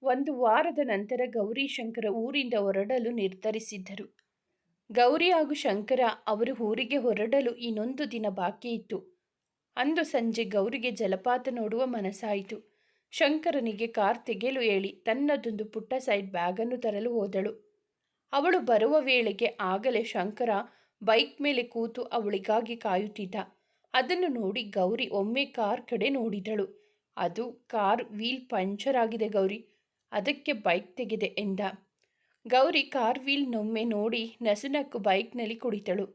ಒಂದು ವಾರದ ನಂತರ ಗೌರಿ ಶಂಕರ ಊರಿಂದ ಹೊರಡಲು ನಿರ್ಧರಿಸಿದ್ದರು. ಗೌರಿ ಹಾಗೂ ಶಂಕರ ಅವರು ಊರಿಗೆ ಹೊರಡಲು ಇನ್ನೊಂದು ದಿನ ಬಾಕಿ ಇತ್ತು. ಅಂದು ಸಂಜೆ ಗೌರಿಗೆ ಜಲಪಾತ ನೋಡುವ ಮನಸ್ಸಾಯಿತು. ಶಂಕರನಿಗೆ ಕಾರ್ ತೆಗೆಯಲು ಹೇಳಿ ತನ್ನದೊಂದು ಪುಟ್ಟ ಸೈಡ್ ಬ್ಯಾಗನ್ನು ತರಲು ಹೋದಳು. ಅವಳು ಬರುವ ವೇಳೆಗೆ ಆಗಲೇ ಶಂಕರ ಬೈಕ್ ಮೇಲೆ ಕೂತು ಅವಳಿಗಾಗಿ ಕಾಯುತ್ತಿದ್ದ. ಅದನ್ನು ನೋಡಿ ಗೌರಿ ಒಮ್ಮೆ ಕಾರ್ ಕಡೆ ನೋಡಿದಳು. ಅದು ಕಾರ್ ವೀಲ್ ಪಂಚರ್ ಆಗಿದೆ ಗೌರಿ, ಅದಕ್ಕೆ ಬೈಕ್ ತೆಗೆದೆ ಎಂದ. ಗೌರಿ ಕಾರ್ ವೀಲ್ನೊಮ್ಮೆ ನೋಡಿ ನಸುನಕ್ಕು ಬೈಕ್ನಲ್ಲಿ ಕುಳಿತಳು.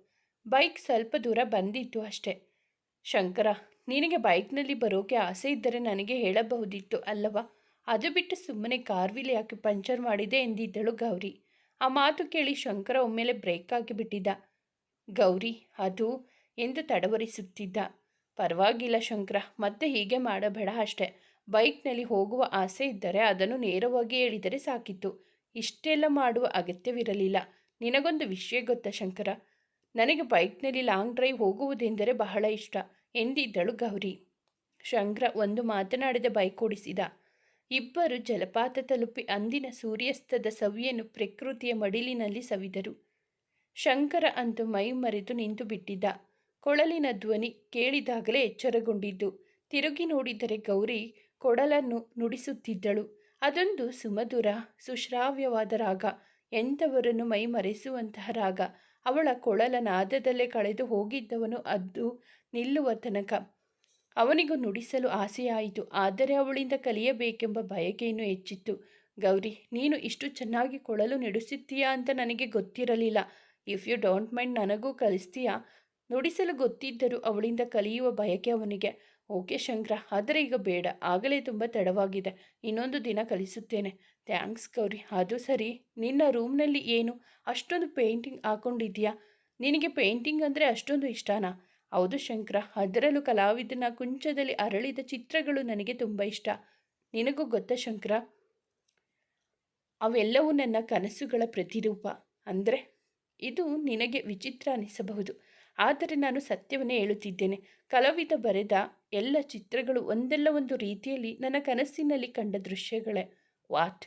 ಬೈಕ್ ಸ್ವಲ್ಪ ದೂರ ಬಂದಿತ್ತು ಅಷ್ಟೆ. ಶಂಕರ, ನಿನಗೆ ಬೈಕ್ನಲ್ಲಿ ಬರೋಕೆ ಆಸೆ ಇದ್ದರೆ ನನಗೆ ಹೇಳಬಹುದಿತ್ತು ಅಲ್ಲವಾ? ಅದು ಬಿಟ್ಟು ಸುಮ್ಮನೆ ಕಾರ್ ವೀಲ್ ಯಾಕೆ ಪಂಚರ್ ಮಾಡಿದೆ ಎಂದಿದ್ದಳು ಗೌರಿ. ಆ ಮಾತು ಕೇಳಿ ಶಂಕರ ಒಮ್ಮೆಲೆ ಬ್ರೇಕ್ ಹಾಕಿಬಿಟ್ಟಿದ್ದ. ಗೌರಿ, ಅದು ಎಂದು ತಡವರಿಸುತ್ತಿದ್ದ. ಪರವಾಗಿಲ್ಲ ಶಂಕರ, ಮತ್ತೆ ಹೀಗೆ ಮಾಡಬೇಡ ಅಷ್ಟೆ. ಬೈಕ್ನಲ್ಲಿ ಹೋಗುವ ಆಸೆ ಇದ್ದರೆ ಅದನ್ನು ನೇರವಾಗಿ ಹೇಳಿದರೆ ಸಾಕಿತ್ತು. ಇಷ್ಟೆಲ್ಲ ಮಾಡುವ ಅಗತ್ಯವಿರಲಿಲ್ಲ. ನಿನಗೊಂದು ವಿಷಯ ಗೊತ್ತಾ ಶಂಕರ, ನನಗೆ ಬೈಕ್ನಲ್ಲಿ ಲಾಂಗ್ ಡ್ರೈವ್ ಹೋಗುವುದೆಂದರೆ ಬಹಳ ಇಷ್ಟ ಎಂದಿದ್ದಳು ಗೌರಿ. ಶಂಕರ ಒಂದು ಮಾತನಾಡದೆ ಬೈಕ್ ಓಡಿಸಿದ. ಇಬ್ಬರು ಜಲಪಾತ ತಲುಪಿ ಅಂದಿನ ಸೂರ್ಯಾಸ್ತದ ಸವಿಯನ್ನು ಪ್ರಕೃತಿಯ ಮಡಿಲಿನಲ್ಲಿ ಸವಿದರು. ಶಂಕರ ಅಂತೂ ಮೈ ಮರೆತು ನಿಂತು ಬಿಟ್ಟಿದ್ದ. ಕೊಳಲಿನ ಧ್ವನಿ ಕೇಳಿದಾಗಲೇ ಎಚ್ಚರಗೊಂಡಿದ್ದು. ತಿರುಗಿ ನೋಡಿದರೆ ಗೌರಿ ಕೊಳಲನ್ನು ನುಡಿಸುತ್ತಿದ್ದಳು. ಅದೊಂದು ಸುಮಧುರ ಸುಶ್ರಾವ್ಯವಾದ ರಾಗ, ಎಂಥವರನ್ನು ಮೈ ಮರೆಸುವಂತಹ ರಾಗ. ಅವಳ ಕೊಳಲ ನಾದದಲ್ಲೇ ಕಳೆದು ಹೋಗಿದ್ದವನು ಅದು ನಿಲ್ಲುವ ತನಕ ಅವನಿಗೂ ನುಡಿಸಲು ಆಸೆಯಾಯಿತು. ಆದರೆ ಅವಳಿಂದ ಕಲಿಯಬೇಕೆಂಬ ಬಯಕೆಯನ್ನು ಹೆಚ್ಚಿತ್ತು. ಗೌರಿ, ನೀನು ಇಷ್ಟು ಚೆನ್ನಾಗಿ ಕೊಳಲು ನುಡಿಸುತ್ತೀಯಾ ಅಂತ ನನಗೆ ಗೊತ್ತಿರಲಿಲ್ಲ. ಇಫ್ ಯು ಡೋಂಟ್ ಮೈಂಡ್, ನನಗೂ ಕಲಿಸ್ತೀಯಾ? ನುಡಿಸಲು ಗೊತ್ತಿದ್ದರೂ ಅವಳಿಂದ ಕಲಿಯುವ ಬಯಕೆ ಅವನಿಗೆ. ಓಕೆ ಶಂಕರ, ಆದರೆ ಈಗ ಬೇಡ, ಆಗಲೇ ತುಂಬ ತಡವಾಗಿದೆ. ಇನ್ನೊಂದು ದಿನ ಕಲಿಸುತ್ತೇನೆ. ಥ್ಯಾಂಕ್ಸ್ ಗೌರಿ. ಅದು ಸರಿ, ನಿನ್ನ ರೂಮ್ನಲ್ಲಿ ಏನು ಅಷ್ಟೊಂದು ಪೇಂಟಿಂಗ್ ಹಾಕೊಂಡಿದ್ದೀಯಾ? ನಿನಗೆ ಪೇಂಟಿಂಗ್ ಅಂದರೆ ಅಷ್ಟೊಂದು ಇಷ್ಟನಾ? ಹೌದು ಶಂಕರ, ಅದರಲ್ಲೂ ಕಲಾವಿದನ ಕುಂಚದಲ್ಲಿ ಅರಳಿದ ಚಿತ್ರಗಳು ನನಗೆ ತುಂಬ ಇಷ್ಟ. ನಿನಗೂ ಗೊತ್ತಾ ಶಂಕರ, ಅವೆಲ್ಲವೂ ನನ್ನ ಕನಸುಗಳ ಪ್ರತಿರೂಪ. ಅಂದರೆ ಇದು ನಿನಗೆ ವಿಚಿತ್ರ ಅನಿಸಬಹುದು, ಆದರೆ ನಾನು ಸತ್ಯವನ್ನೇ ಹೇಳುತ್ತಿದ್ದೇನೆ. ಕಲಾವಿದ ಬರೆದ ಎಲ್ಲ ಚಿತ್ರಗಳು ಒಂದಲ್ಲ ಒಂದು ರೀತಿಯಲ್ಲಿ ನನ್ನ ಕನಸಿನಲ್ಲಿ ಕಂಡ ದೃಶ್ಯಗಳೇ. ವಾಟ್?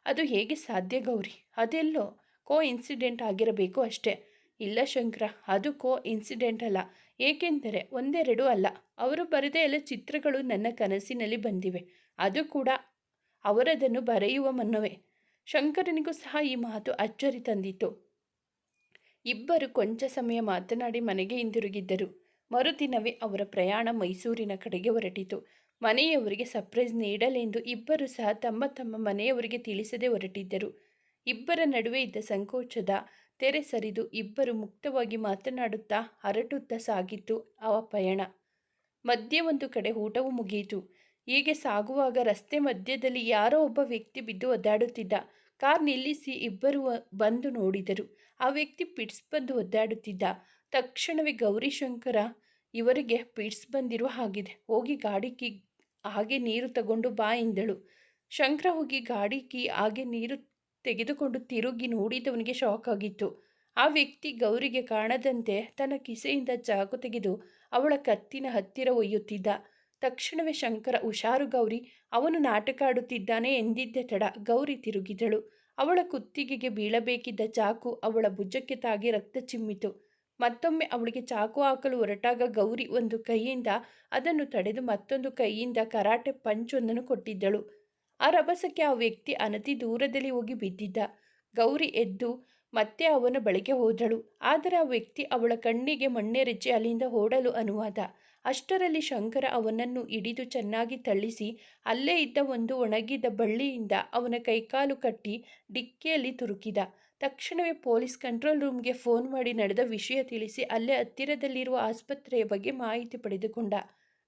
ಅದು ಹೇಗೆ ಸಾಧ್ಯ ಗೌರಿ? ಅದೆಲ್ಲೋ ಕೋ ಇನ್ಸಿಡೆಂಟ್ ಆಗಿರಬೇಕು ಅಷ್ಟೇ. ಇಲ್ಲ ಶಂಕರ, ಅದು ಕೋ ಇನ್ಸಿಡೆಂಟ್ ಅಲ್ಲ. ಏಕೆಂದರೆ ಒಂದೆರಡು ಅಲ್ಲ, ಅವರು ಬರೆದ ಎಲ್ಲ ಚಿತ್ರಗಳು ನನ್ನ ಕನಸಿನಲ್ಲಿ ಬಂದಿವೆ. ಅದು ಕೂಡ ಅವರದನ್ನು ಬರೆಯುವ ಮುನ್ನವೇ. ಶಂಕರನಿಗೂ ಸಹ ಈ ಮಾತು ಅಚ್ಚರಿ ತಂದಿತು. ಇಬ್ಬರು ಕೊಂಚ ಸಮಯ ಮಾತನಾಡಿ ಮನೆಗೆ ಹಿಂದಿರುಗಿದ್ದರು. ಮರುದಿನವೇ ಅವರ ಪ್ರಯಾಣ ಮೈಸೂರಿನ ಕಡೆಗೆ ಹೊರಟಿತು. ಮನೆಯವರಿಗೆ ಸರ್ಪ್ರೈಸ್ ನೀಡಲೆಂದು ಇಬ್ಬರು ಸಹ ತಮ್ಮ ತಮ್ಮ ಮನೆಯವರಿಗೆ ತಿಳಿಸದೆ ಹೊರಟಿದ್ದರು. ಇಬ್ಬರ ನಡುವೆ ಇದ್ದ ಸಂಕೋಚದ ತೆರೆ ಸರಿದು ಇಬ್ಬರು ಮುಕ್ತವಾಗಿ ಮಾತನಾಡುತ್ತಾ ಹರಟುತ್ತಾ ಸಾಗಿತ್ತು ಆ ಪಯಣ. ಮಧ್ಯೆ ಒಂದು ಕಡೆ ಊಟವೂ ಮುಗಿಯಿತು. ಹೀಗೆ ಸಾಗುವಾಗ ರಸ್ತೆ ಮಧ್ಯದಲ್ಲಿ ಯಾರೋ ಒಬ್ಬ ವ್ಯಕ್ತಿ ಬಿದ್ದು ಒದ್ದಾಡುತ್ತಿದ್ದ. ಕಾರ್ ನಿಲ್ಲಿಸಿ ಇಬ್ಬರು ಬಂದು ನೋಡಿದರು. ಆ ವ್ಯಕ್ತಿ ಪಿಟ್ಸ್ ಬಂದು ಒದ್ದಾಡುತ್ತಿದ್ದ. ತಕ್ಷಣವೇ ಗೌರಿಶಂಕರ, ಇವರಿಗೆ ಪಿಟ್ಸ್ ಬಂದಿರುವ ಹಾಗಿದೆ, ಹೋಗಿ ಗಾಡಿ ಕೀ ಹಾಗೆ ನೀರು ತಗೊಂಡು ಬಾ ಎಂದಳು. ಶಂಕರ ಹೋಗಿ ಗಾಡಿ ಕೀ ಹಾಗೆ ನೀರು ತೆಗೆದುಕೊಂಡು ತಿರುಗಿ ನೋಡಿದವನಿಗೆ ಶಾಕ್ ಆಗಿತ್ತು. ಆ ವ್ಯಕ್ತಿ ಗೌರಿಗೆ ಕಾಣದಂತೆ ತನ್ನ ಕಿಸೆಯಿಂದ ಚಾಕು ತೆಗೆದು ಅವಳ ಕತ್ತಿನ ಹತ್ತಿರ ಒಯ್ಯುತ್ತಿದ್ದ. ತಕ್ಷಣವೇ ಶಂಕರ, ಹುಷಾರು ಗೌರಿ, ಅವನು ನಾಟಕ ಆಡುತ್ತಿದ್ದಾನೆ ಎಂದಿದ್ದ ತಡ ಗೌರಿ ತಿರುಗಿದಳು. ಅವಳ ಕುತ್ತಿಗೆಗೆ ಬೀಳಬೇಕಿದ್ದ ಚಾಕು ಅವಳ ಭುಜಕ್ಕೆ ತಾಗಿ ರಕ್ತ ಚಿಮ್ಮಿತು. ಮತ್ತೊಮ್ಮೆ ಅವಳಿಗೆ ಚಾಕು ಹಾಕಲು ಹೊರಟಾಗ ಗೌರಿ ಒಂದು ಕೈಯಿಂದ ಅದನ್ನು ತಡೆದು ಮತ್ತೊಂದು ಕೈಯಿಂದ ಕರಾಟೆ ಪಂಚೊಂದನ್ನು ಕೊಟ್ಟಿದ್ದಳು. ಆ ರಭಸಕ್ಕೆ ಆ ವ್ಯಕ್ತಿ ಅನತಿ ದೂರದಲ್ಲಿ ಹೋಗಿ ಬಿದ್ದಿದ್ದ. ಗೌರಿ ಎದ್ದು ಮತ್ತೆ ಅವನ ಬಳಿಗೆ ಹೋದಳು. ಆದರೆ ಆ ವ್ಯಕ್ತಿ ಅವಳ ಕಣ್ಣಿಗೆ ಮಣ್ಣೆರಚಿ ಅಲ್ಲಿಂದ ಓಡಲು ಅನುವಾದ. ಅಷ್ಟರಲ್ಲಿ ಶಂಕರ ಅವನನ್ನು ಹಿಡಿದು ಚೆನ್ನಾಗಿ ತಳ್ಳಿಸಿ ಅಲ್ಲೇ ಇದ್ದ ಒಂದು ಒಣಗಿದ ಬಳ್ಳಿಯಿಂದ ಅವನ ಕೈಕಾಲು ಕಟ್ಟಿ ಡಿಕ್ಕಿಯಲ್ಲಿ ತುರುಕಿದ. ತಕ್ಷಣವೇ ಪೊಲೀಸ್ ಕಂಟ್ರೋಲ್ ರೂಮ್ಗೆ ಫೋನ್ ಮಾಡಿ ನಡೆದ ವಿಷಯ ತಿಳಿಸಿ ಅಲ್ಲೇ ಹತ್ತಿರದಲ್ಲಿರುವ ಆಸ್ಪತ್ರೆಯ ಬಗ್ಗೆ ಮಾಹಿತಿ ಪಡೆದುಕೊಂಡ.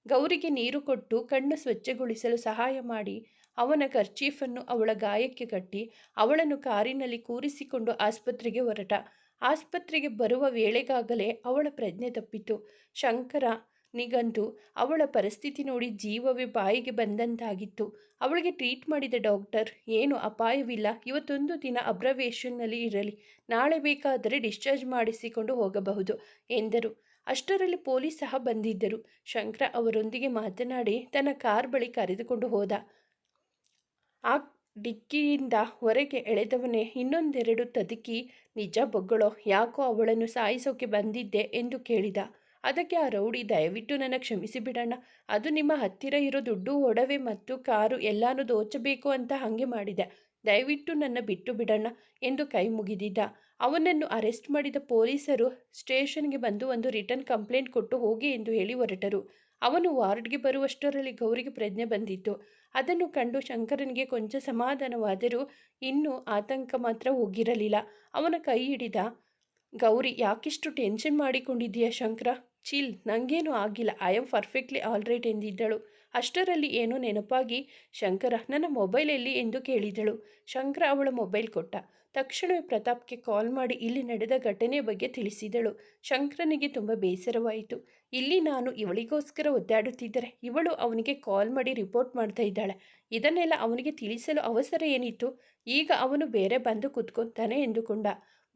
ಗೌರಿಗೆ ನೀರು ಕೊಟ್ಟು ಕಣ್ಣು ಸ್ವಚ್ಛಗೊಳಿಸಲು ಸಹಾಯ ಮಾಡಿ ಅವನ ಕರ್ಚೀಫನ್ನು ಅವಳ ಗಾಯಕ್ಕೆ ಕಟ್ಟಿ ಅವಳನ್ನು ಕಾರಿನಲ್ಲಿ ಕೂರಿಸಿಕೊಂಡು ಆಸ್ಪತ್ರೆಗೆ ಹೊರಟ. ಆಸ್ಪತ್ರೆಗೆ ಬರುವ ವೇಳೆಗಾಗಲೇ ಅವಳ ಪ್ರಜ್ಞೆ ತಪ್ಪಿತು. ಶಂಕರನಿಗಂತೂ ಅವಳ ಪರಿಸ್ಥಿತಿ ನೋಡಿ ಜೀವವೇ ಬಾಯಿಗೆ ಬಂದಂತಾಗಿತ್ತು. ಅವಳಿಗೆ ಟ್ರೀಟ್ ಮಾಡಿದ ಡಾಕ್ಟರ್, ಏನು ಅಪಾಯವಿಲ್ಲ, ಇವತ್ತೊಂದು ದಿನ ಅಬ್ಸರ್ವೇಷನ್ನಲ್ಲಿ ಇರಲಿ, ನಾಳೆ ಬೇಕಾದರೆ ಡಿಸ್ಚಾರ್ಜ್ ಮಾಡಿಸಿಕೊಂಡು ಹೋಗಬಹುದು ಎಂದರು. ಅಷ್ಟರಲ್ಲಿ ಪೊಲೀಸ್ ಸಹ ಬಂದಿದ್ದರು. ಶಂಕರ ಅವರೊಂದಿಗೆ ಮಾತನಾಡಿ ತನ್ನ ಕಾರ್ ಬಳಿ ಕರೆದುಕೊಂಡು ಹೋದ. ಆ ಡಿಕ್ಕಿಯಿಂದ ಹೊರಗೆ ಎಳೆದವನೇ ಇನ್ನೊಂದೆರಡು ತದುಕಿ, ನಿಜ ಬೊಗಳೋ, ಯಾಕೋ ಅವಳನ್ನು ಸಾಯಿಸೋಕೆ ಬಂದಿದ್ದೆ ಎಂದು ಕೇಳಿದ. ಅದಕ್ಕೆ ಆ ರೌಡಿ, ದಯವಿಟ್ಟು ನನ್ನ ಕ್ಷಮಿಸಿಬಿಡಣ್ಣ, ಅದು ನಿಮ್ಮ ಹತ್ತಿರ ಇರೋ ದುಡ್ಡು, ಒಡವೆ ಮತ್ತು ಕಾರು ಎಲ್ಲಾನು ದೋಚಬೇಕು ಅಂತ ಹಾಗೆ ಮಾಡಿದೆ, ದಯವಿಟ್ಟು ನನ್ನ ಬಿಟ್ಟು ಬಿಡಣ್ಣ ಎಂದು ಕೈ ಮುಗಿದಿದ್ದ. ಅವನನ್ನು ಅರೆಸ್ಟ್ ಮಾಡಿದ ಪೊಲೀಸರು ಸ್ಟೇಷನ್ಗೆ ಬಂದು ಒಂದು ರಿಟರ್ನ್ ಕಂಪ್ಲೇಂಟ್ ಕೊಟ್ಟು ಹೋಗಿ ಎಂದು ಹೇಳಿ ಹೊರಟರು. ಅವನು ವಾರ್ಡ್ಗೆ ಬರುವಷ್ಟರಲ್ಲಿ ಗೌರಿಗೆ ಪ್ರಜ್ಞೆ ಬಂದಿತ್ತು. ಅದನ್ನು ಕಂಡು ಶಂಕರನಿಗೆ ಕೊಂಚ ಸಮಾಧಾನವಾದರೂ ಇನ್ನೂ ಆತಂಕ ಮಾತ್ರ ಹೋಗಿರಲಿಲ್ಲ. ಅವನ ಕೈ ಹಿಡಿದ. ಗೌರಿ, ಯಾಕಿಷ್ಟು ಟೆನ್ಷನ್ ಮಾಡಿಕೊಂಡಿದ್ದೀಯಾ ಶಂಕರ? ಚಿಲ್, ನನಗೇನು ಆಗಿಲ್ಲ, I am perfectly all right ಎಂದಿದ್ದಳು. ಅಷ್ಟರಲ್ಲಿ ಏನೋ ನೆನಪಾಗಿ, ಶಂಕರ, ನನ್ನ ಮೊಬೈಲ್ ಎಲ್ಲಿ ಎಂದು ಕೇಳಿದಳು. ಶಂಕರ ಅವಳ ಮೊಬೈಲ್ ಕೊಟ್ಟ. ತಕ್ಷಣವೇ ಪ್ರತಾಪ್ಗೆ ಕಾಲ್ ಮಾಡಿ ಇಲ್ಲಿ ನಡೆದ ಘಟನೆ ಬಗ್ಗೆ ತಿಳಿಸಿದಳು. ಶಂಕರನಿಗೆ ತುಂಬ ಬೇಸರವಾಯಿತು. ಇಲ್ಲಿ ನಾನು ಇವಳಿಗೋಸ್ಕರ ಒದ್ದಾಡುತ್ತಿದ್ದರೆ ಇವಳು ಅವನಿಗೆ ಕಾಲ್ ಮಾಡಿ ರಿಪೋರ್ಟ್ ಮಾಡ್ತಾ ಇದ್ದಾಳೆ. ಇದನ್ನೆಲ್ಲ ಅವನಿಗೆ ತಿಳಿಸಲು ಅವಸರ ಏನಿತ್ತು? ಈಗ ಅವನು ಬೇರೆ ಬಂದು ಕೂತ್ಕೊತಾನೆ ಎಂದುಕೊಂಡ.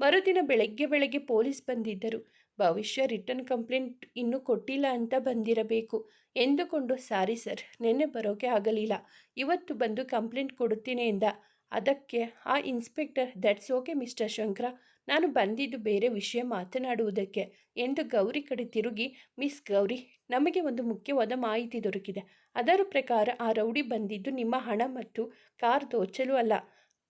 ಮರುದಿನ ಬೆಳಗ್ಗೆ ಪೊಲೀಸ್ ಬಂದಿದ್ದರು. ಭವಿಷ್ಯ ರಿಟರ್ನ್ ಕಂಪ್ಲೇಂಟ್ ಇನ್ನೂ ಕೊಟ್ಟಿಲ್ಲ ಅಂತ ಬಂದಿರಬೇಕು ಎಂದುಕೊಂಡು, ಸಾರಿ ಸರ್, ನಿನ್ನೆ ಬರೋಕೆ ಆಗಲಿಲ್ಲ, ಇವತ್ತು ಬಂದು ಕಂಪ್ಲೇಂಟ್ ಕೊಡುತ್ತೀನಿ ಎಂದ. ಅದಕ್ಕೆ ಆ inspector, that's okay mister Shankar, ನಾನು ಬಂದಿದ್ದು ಬೇರೆ ವಿಷಯ ಮಾತನಾಡುವುದಕ್ಕೆ ಎಂದು ಗೌರಿ ಕಡೆ ತಿರುಗಿ, ಮಿಸ್ ಗೌರಿ, ನಮಗೆ ಒಂದು ಮುಖ್ಯವಾದ ಮಾಹಿತಿ ದೊರಕಿದೆ. ಅದರ ಪ್ರಕಾರ ಆ ರೌಡಿ ಬಂದಿದ್ದು ನಿಮ್ಮ ಹಣ ಮತ್ತು ಕಾರ್ ದೋಚಲು ಅಲ್ಲ,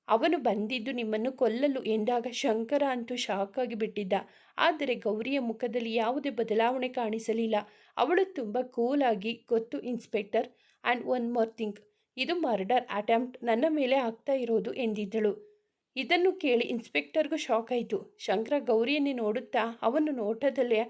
ಅವನು ಬಂದಿದ್ದು ನಿಮ್ಮನ್ನು ಕೊಲ್ಲಲು ಎಂದಾಗ ಶಂಕರ ಅಂತೂ ಶಾಕ್ ಆಗಿ ಬಿಟ್ಟಿದ್ದ. ಆದರೆ ಗೌರಿಯ ಮುಖದಲ್ಲಿ ಯಾವುದೇ ಬದಲಾವಣೆ ಕಾಣಿಸಲಿಲ್ಲ. ಅವಳು ತುಂಬ ಕೂಲಾಗಿ, ಗೊತ್ತು inspector, and one more thing, ಇದು ಮರ್ಡರ್ ಅಟೆಂಪ್ಟ್ ನನ್ನ ಮೇಲೆ ಆಗ್ತಾ ಇರೋದು ಎಂದಿದ್ದಳು. ಇದನ್ನು ಕೇಳಿ ಇನ್ಸ್ಪೆಕ್ಟರ್ಗೂ ಶಾಕ್ ಆಯಿತು. ಶಂಕರ ಗೌರಿಯನ್ನೇ ನೋಡುತ್ತಾ ಅವನ ನೋಟದಲ್ಲೇ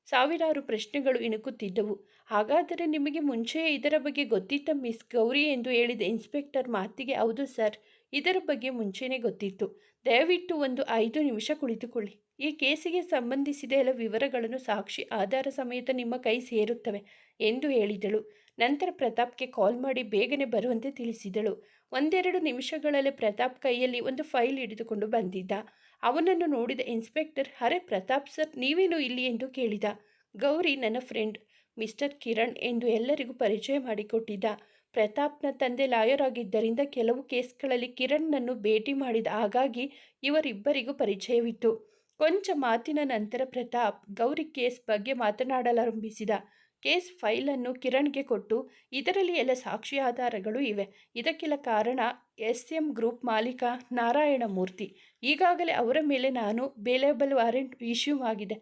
ಸಾವಿರಾರು ಪ್ರಶ್ನೆಗಳು ಇಣುಕುತ್ತಿದ್ದವು. ಹಾಗಾದರೆ ನಿಮಗೆ ಮುಂಚೆಯೇ ಇದರ ಬಗ್ಗೆ ಗೊತ್ತಿತ್ತ ಮಿಸ್ ಗೌರಿ ಎಂದು ಹೇಳಿದ ಇನ್ಸ್ಪೆಕ್ಟರ್ ಮಾತಿಗೆ, ಹೌದು ಸರ್, ಇದರ ಬಗ್ಗೆ ಮುಂಚೆನೇ ಗೊತ್ತಿತ್ತು. ದಯವಿಟ್ಟು ಒಂದು 5 ನಿಮಿಷ ಕುಳಿತುಕೊಳ್ಳಿ. ಈ ಕೇಸಿಗೆ ಸಂಬಂಧಿಸಿದ ಎಲ್ಲ ವಿವರಗಳನ್ನು ಸಾಕ್ಷಿ ಆಧಾರ ಸಮೇತ ನಿಮ್ಮ ಕೈ ಸೇರುತ್ತವೆ ಎಂದು ಹೇಳಿದಳು. ನಂತರ ಪ್ರತಾಪ್ಗೆ ಕಾಲ್ ಮಾಡಿ ಬೇಗನೆ ಬರುವಂತೆ ತಿಳಿಸಿದಳು. 1-2 ನಿಮಿಷಗಳಲ್ಲಿ ಪ್ರತಾಪ್ ಕೈಯಲ್ಲಿ ಒಂದು ಫೈಲ್ ಹಿಡಿದುಕೊಂಡು ಬಂದಿದ್ದ. ಅವನನ್ನು ನೋಡಿದ ಇನ್ಸ್ಪೆಕ್ಟರ್, ಅರೆ ಪ್ರತಾಪ್ ಸರ್, ನೀವೇನು ಇಲ್ಲಿ ಎಂದು ಕೇಳಿದ. ಗೌರಿ, ನನ್ನ ಫ್ರೆಂಡ್ ಮಿಸ್ಟರ್ ಕಿರಣ್ ಎಂದು ಎಲ್ಲರಿಗೂ ಪರಿಚಯ ಮಾಡಿಕೊಟ್ಟಿದ್ದ. ಪ್ರತಾಪ್ನ ತಂದೆ ಲಾಯರ್ ಆಗಿದ್ದರಿಂದ ಕೆಲವು ಕೇಸ್ಗಳಲ್ಲಿ ಕಿರಣ್ನನ್ನು ಭೇಟಿ ಮಾಡಿದ, ಹಾಗಾಗಿ ಇವರಿಬ್ಬರಿಗೂ ಪರಿಚಯವಿತ್ತು. ಕೊಂಚ ಮಾತಿನ ನಂತರ ಪ್ರತಾಪ್ ಗೌರಿ ಕೇಸ್ ಬಗ್ಗೆ ಮಾತನಾಡಲಾರಂಭಿಸಿದ. ಕೇಸ್ ಫೈಲನ್ನು ಕಿರಣ್ಗೆ ಕೊಟ್ಟು, ಇದರಲ್ಲಿ ಎಲ್ಲ ಸಾಕ್ಷಿ ಆಧಾರಗಳು ಇವೆ. ಇದಕ್ಕೆಲ್ಲ ಕಾರಣ SM ಗ್ರೂಪ್ ಮಾಲೀಕ ನಾರಾಯಣ ಮೂರ್ತಿ. ಈಗಾಗಲೇ ಅವರ ಮೇಲೆ ನಾನು ಬೇಲೇಬಲ್ ವಾರೆಂಟ್ ಇಶ್ಯೂ ಆಗಿದೆ.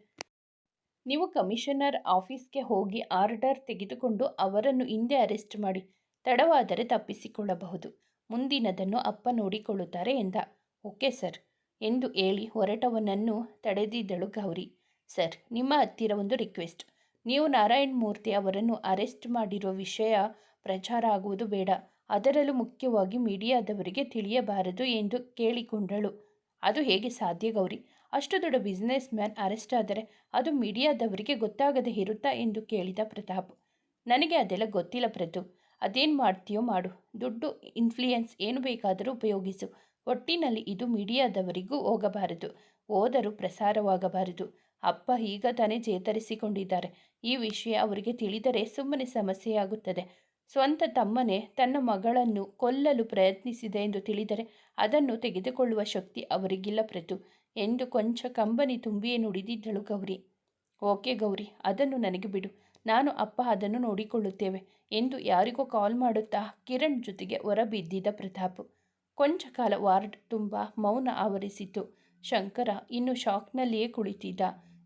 ನೀವು ಕಮಿಷನರ್ ಆಫೀಸ್ಗೆ ಹೋಗಿ ಆರ್ಡರ್ ತೆಗೆದುಕೊಂಡು ಅವರನ್ನು ಹಿಂದೆ ಅರೆಸ್ಟ್ ಮಾಡಿ. ತಡವಾದರೆ ತಪ್ಪಿಸಿಕೊಳ್ಳಬಹುದು. ಮುಂದಿನದನ್ನು ಅಪ್ಪ ನೋಡಿಕೊಳ್ಳುತ್ತಾರೆ ಎಂದ. ಓಕೆ ಸರ್ ಎಂದು ಹೇಳಿ ಹೊರಟವನನ್ನು ತಡೆದಿದ್ದಳು ಗೌರಿ. ಸರ್, ನಿಮ್ಮ ಹತ್ತಿರ ಒಂದು ರಿಕ್ವೆಸ್ಟ್. ನೀವು ನಾರಾಯಣ್ ಮೂರ್ತಿ ಅವರನ್ನು ಅರೆಸ್ಟ್ ಮಾಡಿರೋ ವಿಷಯ ಪ್ರಚಾರ ಆಗುವುದು ಬೇಡ. ಅದರಲ್ಲೂ ಮುಖ್ಯವಾಗಿ ಮೀಡಿಯಾದವರಿಗೆ ತಿಳಿಯಬಾರದು ಎಂದು ಕೇಳಿಕೊಂಡಳು. ಅದು ಹೇಗೆ ಸಾಧ್ಯ ಗೌರಿ? ಅಷ್ಟು ದೊಡ್ಡ ಬಿಸ್ನೆಸ್ ಮ್ಯಾನ್ ಅರೆಸ್ಟ್ ಆದರೆ ಅದು ಮೀಡಿಯಾದವರಿಗೆ ಗೊತ್ತಾಗದೇ ಇರುತ್ತಾ ಎಂದು ಕೇಳಿದ ಪ್ರತಾಪ್. ನನಗೆ ಅದೆಲ್ಲ ಗೊತ್ತಿಲ್ಲ ಪ್ರತು, ಅದೇನು ಮಾಡ್ತೀಯೋ ಮಾಡು. ದುಡ್ಡು, ಇನ್ಫ್ಲೂಯೆನ್ಸ್ ಏನು ಬೇಕಾದರೂ ಉಪಯೋಗಿಸು. ಒಟ್ಟಿನಲ್ಲಿ ಇದು ಮೀಡಿಯಾದವರಿಗೂ ಹೋಗಬಾರದು, ಹೋದರೂ ಪ್ರಸಾರವಾಗಬಾರದು. ಅಪ್ಪ ಈಗ ತಾನೇ ಚೇತರಿಸಿಕೊಂಡಿದ್ದಾರೆ. ಈ ವಿಷಯ ಅವರಿಗೆ ತಿಳಿದರೆ ಸುಮ್ಮನೆ ಸಮಸ್ಯೆಯಾಗುತ್ತದೆ. ಸ್ವಂತ ತಮ್ಮನೇ ತನ್ನ ಮಗಳನ್ನು ಕೊಲ್ಲಲು ಪ್ರಯತ್ನಿಸಿದೆ ಎಂದು ತಿಳಿದರೆ ಅದನ್ನು ತೆಗೆದುಕೊಳ್ಳುವ ಶಕ್ತಿ ಅವರಿಗಿಲ್ಲ ಪ್ರತು ಎಂದು ಕೊಂಚ ಕಂಬನಿ ತುಂಬಿಯೇ ನುಡಿದಿದ್ದಳು ಗೌರಿ. ಓಕೆ ಗೌರಿ, ಅದನ್ನು ನನಗೆ ಬಿಡು, ನಾನು ಅಪ್ಪ ಅದನ್ನು ನೋಡಿಕೊಳ್ಳುತ್ತೇವೆ ಎಂದು ಯಾರಿಗೋ ಕಾಲ್ ಮಾಡುತ್ತಾ ಕಿರಣ್ ಜೊತೆಗೆ ಹೊರಬಿದ್ದಿದ್ದ ಪ್ರತಾಪ್. ಕೊಂಚ ಕಾಲ ವಾರ್ಡ್ ತುಂಬ ಮೌನ ಆವರಿಸಿತು. ಶಂಕರ ಇನ್ನು ಶಾಕ್ನಲ್ಲಿಯೇ ಕುಳಿತಿದ್ದ.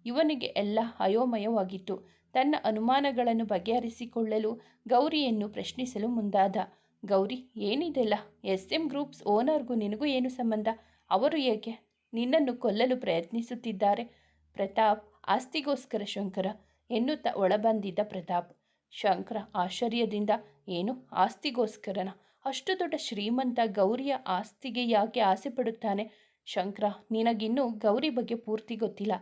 ಇವನಿಗೆ ಎಲ್ಲ ಅಯೋಮಯವಾಗಿತ್ತು. ತನ್ನ ಅನುಮಾನಗಳನ್ನು ಬಗೆಹರಿಸಿಕೊಳ್ಳಲು ಗೌರಿಯನ್ನು ಪ್ರಶ್ನಿಸಲು ಮುಂದಾದ. ಗೌರಿ, ಏನಿದೆಲ್ಲ? SM ಗ್ರೂಪ್ಸ್ ಓನರ್ಗೂ ನಿನಗೂ ಏನು ಸಂಬಂಧ? ಅವರು ಏಕೆ ನಿನ್ನನ್ನು ಕೊಲ್ಲಲು ಪ್ರಯತ್ನಿಸುತ್ತಿದ್ದಾರೆ? ಪ್ರತಾಪ್, ಆಸ್ತಿಗೋಸ್ಕರ ಶಂಕರ ಎನ್ನುತ್ತಾ ಒಳಬಂದಿದ್ದ ಪ್ರತಾಪ್. ಶಂಕರ ಆಶ್ಚರ್ಯದಿಂದ, ಏನು ಆಸ್ತಿಗೋಸ್ಕರನ? ಅಷ್ಟು ದೊಡ್ಡ ಶ್ರೀಮಂತ ಗೌರಿಯ ಆಸ್ತಿಗೆ ಯಾಕೆ ಆಸೆ ಪಡುತ್ತಾನೆ? ಶಂಕರ, ನಿನಗಿನ್ನೂ ಗೌರಿ ಬಗ್ಗೆ ಪೂರ್ತಿ ಗೊತ್ತಿಲ್ಲ.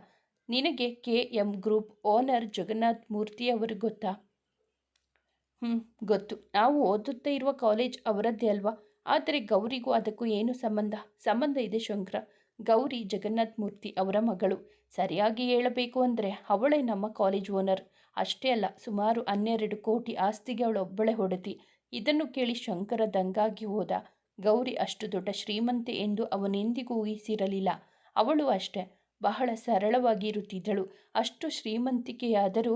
ನಿನಗೆ KM ಗ್ರೂಪ್ ಓನರ್ ಜಗನ್ನಾಥ್ ಮೂರ್ತಿಯವರು ಗೊತ್ತಾ? ಗೊತ್ತು. ನಾವು ಓದುತ್ತಾ ಇರುವ ಕಾಲೇಜ್ ಅವರದ್ದೇ ಅಲ್ವಾ? ಆದರೆ ಗೌರಿಗೂ ಅದಕ್ಕೂ ಏನು ಸಂಬಂಧ? ಸಂಬಂಧ ಇದೆ ಶಂಕರ. ಗೌರಿ ಜಗನ್ನಾಥ್ ಮೂರ್ತಿ ಅವರ ಮಗಳು. ಸರಿಯಾಗಿ ಹೇಳಬೇಕು ಅಂದರೆ ಅವಳೇ ನಮ್ಮ ಕಾಲೇಜ್ ಓನರ್. ಅಷ್ಟೇ ಅಲ್ಲ, ಸುಮಾರು 12 ಕೋಟಿ ಆಸ್ತಿಗೆ ಅವಳೊಬ್ಬಳೇ ಹೊಡೆತಿ. ಇದನ್ನು ಕೇಳಿ ಶಂಕರ ದಂಗಾಗಿ ಹೋದ. ಗೌರಿ ಅಷ್ಟು ದೊಡ್ಡ ಶ್ರೀಮಂತೆ ಎಂದು ಅವನೆಂದಿಗೂ ಊಹಿಸಿರಲಿಲ್ಲ. ಅವಳು ಅಷ್ಟೇ, ಬಹಳ ಸರಳವಾಗಿ ಇರುತ್ತಿದ್ದಳು. ಅಷ್ಟು ಶ್ರೀಮಂತಿಕೆಯಾದರೂ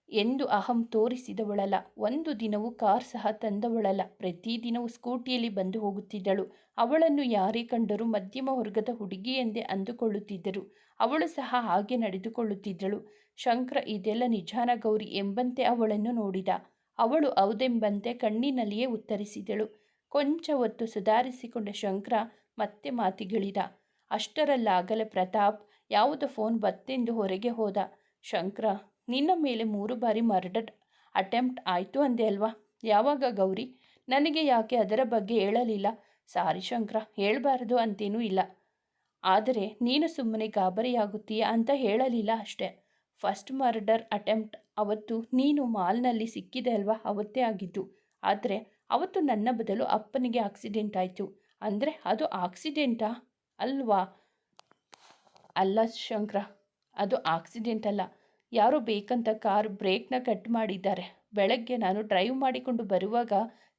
ಎಂದು ಅಹಂ ತೋರಿಸಿದವಳಲ್ಲ. ಒಂದು ದಿನವೂ ಕಾರ್ ಸಹ ತಂದವಳಲ್ಲ. ಪ್ರತಿದಿನವೂ ಸ್ಕೂಟಿಯಲ್ಲಿ ಬಂದು ಹೋಗುತ್ತಿದ್ದಳು. ಅವಳನ್ನು ಯಾರೇ ಕಂಡರೂ ಮಧ್ಯಮ ವರ್ಗದ ಹುಡುಗಿ ಎಂದೇ ಅಂದುಕೊಳ್ಳುತ್ತಿದ್ದರು. ಅವಳು ಸಹ ಹಾಗೆ ನಡೆದುಕೊಳ್ಳುತ್ತಿದ್ದಳು. ಶಂಕರ ಇದೆಲ್ಲ ನಿಜಾನ ಗೌರಿ ಎಂಬಂತೆ ಅವಳನ್ನು ನೋಡಿದ. ಅವಳು ಹೌದೆಂಬಂತೆ ಕಣ್ಣಿನಲ್ಲಿಯೇ ಉತ್ತರಿಸಿದಳು. ಕೊಂಚ ಹೊತ್ತು ಸುಧಾರಿಸಿಕೊಂಡ ಶಂಕರ ಮತ್ತೆ ಮಾತಿಗಿಳಿದ. ಅಷ್ಟರಲ್ಲಾಗಲೇ ಪ್ರತಾಪ್ ಯಾವುದೋ ಫೋನ್ ಬತ್ತೆಂದು ಹೊರಗೆ ಹೋದ. ಶಂಕರ, ನಿನ್ನ ಮೇಲೆ 3 ಬಾರಿ ಮರ್ಡರ್ ಅಟೆಂಪ್ಟ್ ಆಯಿತು ಅಂದೆ ಅಲ್ವಾ? ಯಾವಾಗ ಗೌರಿ? ನನಗೆ ಯಾಕೆ ಅದರ ಬಗ್ಗೆ ಹೇಳಲಿಲ್ಲ? ಸಾರಿ ಶಂಕರ, ಹೇಳಬಾರದು ಅಂತೇನೂ ಇಲ್ಲ. ಆದರೆ ನೀನು ಸುಮ್ಮನೆ ಗಾಬರಿಯಾಗುತ್ತೀಯ ಅಂತ ಹೇಳಲಿಲ್ಲ ಅಷ್ಟೆ. ಫಸ್ಟ್ ಮರ್ಡರ್ ಅಟೆಂಪ್ಟ್ ಅವತ್ತು ನೀನು ಮಾಲ್ನಲ್ಲಿ ಸಿಕ್ಕಿದೆ ಅಲ್ವಾ, ಅವತ್ತೇ ಆಗಿದ್ದು. ಆದರೆ ಅವತ್ತು ನನ್ನ ಬದಲು ಅಪ್ಪನಿಗೆ ಆಕ್ಸಿಡೆಂಟ್ ಆಯಿತು. ಅಂದರೆ ಅದು ಆಕ್ಸಿಡೆಂಟಾ ಅಲ್ವಾ? ಅಲ್ಲ ಶಂಕರ, ಅದು ಆಕ್ಸಿಡೆಂಟ್ ಅಲ್ಲ. ಯಾರೋ ಬೇಕಂತ ಕಾರ್ ಬ್ರೇಕ್ನ ಕಟ್ ಮಾಡಿದ್ದಾರೆ. ಬೆಳಗ್ಗೆ ನಾನು ಡ್ರೈವ್ ಮಾಡಿಕೊಂಡು ಬರುವಾಗ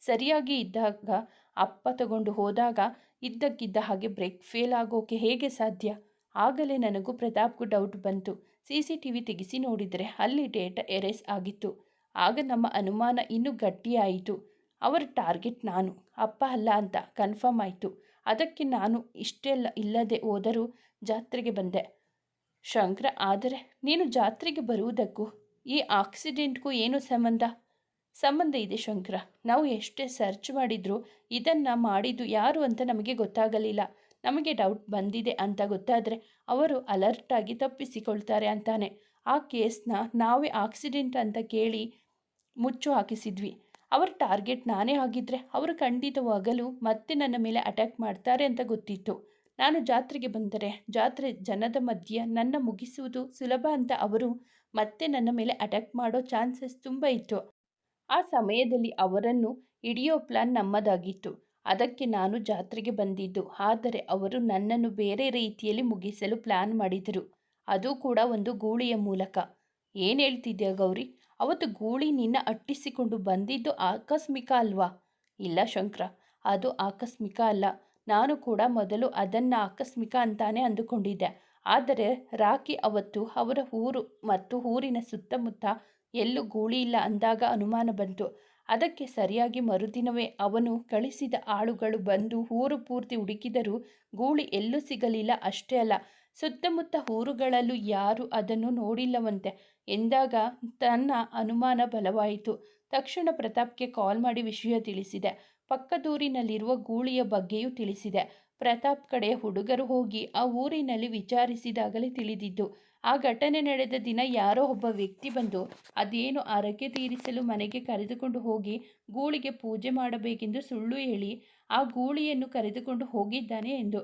ಸರಿಯಾಗಿ ಇದ್ದಾಗ ಅಪ್ಪ ತಗೊಂಡು ಹೋದಾಗ ಇದ್ದಕ್ಕಿದ್ದ ಹಾಗೆ ಬ್ರೇಕ್ ಫೇಲ್ ಆಗೋಕೆ ಹೇಗೆ ಸಾಧ್ಯ? ಆಗಲೇ ನನಗೂ ಪ್ರತಾಪ್ಗೂ ಡೌಟ್ ಬಂತು. CCTV ತೆಗೆಸಿ ನೋಡಿದರೆ ಅಲ್ಲಿ ಡೇಟಾ ಎರೇಸ್ ಆಗಿತ್ತು. ಆಗ ನಮ್ಮ ಅನುಮಾನ ಇನ್ನೂ ಗಟ್ಟಿಯಾಯಿತು. ಅವರ ಟಾರ್ಗೆಟ್ ನಾನು, ಅಪ್ಪ ಅಲ್ಲ ಅಂತ ಕನ್ಫರ್ಮ್ ಆಯಿತು. ಅದಕ್ಕೆ ನಾನು ಇಷ್ಟೆಲ್ಲ ಇಲ್ಲದೆ ಹೋದರೂ ಜಾತ್ರೆಗೆ ಬಂದೆ. ಶಂಕರ, ಆದರೆ ನೀನು ಜಾತ್ರೆಗೆ ಬರುವುದಕ್ಕೂ ಈ ಆಕ್ಸಿಡೆಂಟ್ಗೂ ಏನು ಸಂಬಂಧ? ಸಂಬಂಧ ಇದೆ ಶಂಕರ. ನಾವು ಎಷ್ಟೇ ಸರ್ಚ್ ಮಾಡಿದರೂ ಇದನ್ನು ಮಾಡಿದ್ದು ಯಾರು ಅಂತ ನಮಗೆ ಗೊತ್ತಾಗಲಿಲ್ಲ. ನಮಗೆ ಡೌಟ್ ಬಂದಿದೆ ಅಂತ ಗೊತ್ತಾದರೆ ಅವರು ಅಲರ್ಟಾಗಿ ತಪ್ಪಿಸಿಕೊಳ್ತಾರೆ ಅಂತಾನೆ ಆ ಕೇಸ್ನ ನಾವೇ ಆಕ್ಸಿಡೆಂಟ್ ಅಂತ ಕೇಳಿ ಮುಚ್ಚು ಹಾಕಿಸಿದ್ವಿ. ಅವರ ಟಾರ್ಗೆಟ್ ನಾನೇ ಆಗಿದ್ದರೆ ಅವರು ಖಂಡಿತವಾಗಲೂ ಮತ್ತೆ ನನ್ನ ಮೇಲೆ ಅಟ್ಯಾಕ್ ಮಾಡ್ತಾರೆ ಅಂತ ಗೊತ್ತಿತ್ತು. ನಾನು ಜಾತ್ರೆಗೆ ಬಂದರೆ ಜಾತ್ರೆ ಜನದ ಮಧ್ಯೆ ನನ್ನ ಮುಗಿಸುವುದು ಸುಲಭ ಅಂತ ಅವರು ಮತ್ತೆ ನನ್ನ ಮೇಲೆ ಅಟ್ಯಾಕ್ ಮಾಡೋ ಚಾನ್ಸಸ್ ತುಂಬ ಇತ್ತು. ಆ ಸಮಯದಲ್ಲಿ ಅವರನ್ನು ಹಿಡಿಯೋ ಪ್ಲಾನ್ ನಮ್ಮದಾಗಿತ್ತು. ಅದಕ್ಕೆ ನಾನು ಜಾತ್ರೆಗೆ ಬಂದಿದ್ದು. ಆದರೆ ಅವರು ನನ್ನನ್ನು ಬೇರೆ ರೀತಿಯಲ್ಲಿ ಮುಗಿಸಲು ಪ್ಲಾನ್ ಮಾಡಿದರು. ಅದು ಕೂಡ ಒಂದು ಗೂಳಿಯ ಮೂಲಕ. ಏನು ಹೇಳ್ತಿದ್ಯಾ ಗೌರಿ? ಅವತ್ತು ಗೂಳಿ ನಿನ್ನ ಅಟ್ಟಿಸಿಕೊಂಡು ಬಂದಿದ್ದು ಆಕಸ್ಮಿಕ ಅಲ್ವಾ? ಇಲ್ಲ ಶಂಕರ, ಅದು ಆಕಸ್ಮಿಕ ಅಲ್ಲ. ನಾನು ಕೂಡ ಮೊದಲು ಅದನ್ನು ಆಕಸ್ಮಿಕ ಅಂತಾನೆ ಅಂದುಕೊಂಡಿದ್ದೆ. ಆದರೆ ರಾಕಿ ಅವತ್ತು ಅವರ ಊರು ಮತ್ತು ಊರಿನ ಸುತ್ತಮುತ್ತ ಎಲ್ಲೂ ಗೂಳಿ ಇಲ್ಲ ಅಂದಾಗ ಅನುಮಾನ ಬಂತು. ಅದಕ್ಕೆ ಸರಿಯಾಗಿ ಮರುದಿನವೇ ಅವನು ಕಳಿಸಿದ ಆಳುಗಳು ಬಂದು ಊರು ಪೂರ್ತಿ ಹುಡುಕಿದರೂ ಗೂಳಿ ಎಲ್ಲೂ ಸಿಗಲಿಲ್ಲ. ಅಷ್ಟೇ ಅಲ್ಲ, ಸುತ್ತಮುತ್ತ ಊರುಗಳಲ್ಲೂ ಯಾರೂ ಅದನ್ನು ನೋಡಿಲ್ಲವಂತೆ ಎಂದಾಗ ತನ್ನ ಅನುಮಾನ ಬಲವಾಯಿತು. ತಕ್ಷಣ ಪ್ರತಾಪ್ಗೆ ಕಾಲ್ ಮಾಡಿ ವಿಷಯ ತಿಳಿಸಿದೆ. ಪಕ್ಕದೂರಿನಲ್ಲಿರುವ ಗೂಳಿಯ ಬಗ್ಗೆಯೂ ತಿಳಿಸಿದೆ. ಪ್ರತಾಪ್ ಕಡೆ ಹುಡುಗರು ಹೋಗಿ ಆ ಊರಿನಲ್ಲಿ ವಿಚಾರಿಸಿದಾಗಲೇ ತಿಳಿದಿದ್ದು. ಆ ಘಟನೆ ನಡೆದ ದಿನ ಯಾರೋ ಒಬ್ಬ ವ್ಯಕ್ತಿ ಬಂದು ಅದೇನು ಹರಕೆ ತೀರಿಸಲು ಮನೆಗೆ ಕರೆದುಕೊಂಡು ಹೋಗಿ ಗೂಳಿಗೆ ಪೂಜೆ ಮಾಡಬೇಕೆಂದು ಸುಳ್ಳು ಹೇಳಿ ಆ ಗೂಳಿಯನ್ನು ಕರೆದುಕೊಂಡು ಹೋಗಿದ್ದಾನೆ ಎಂದು.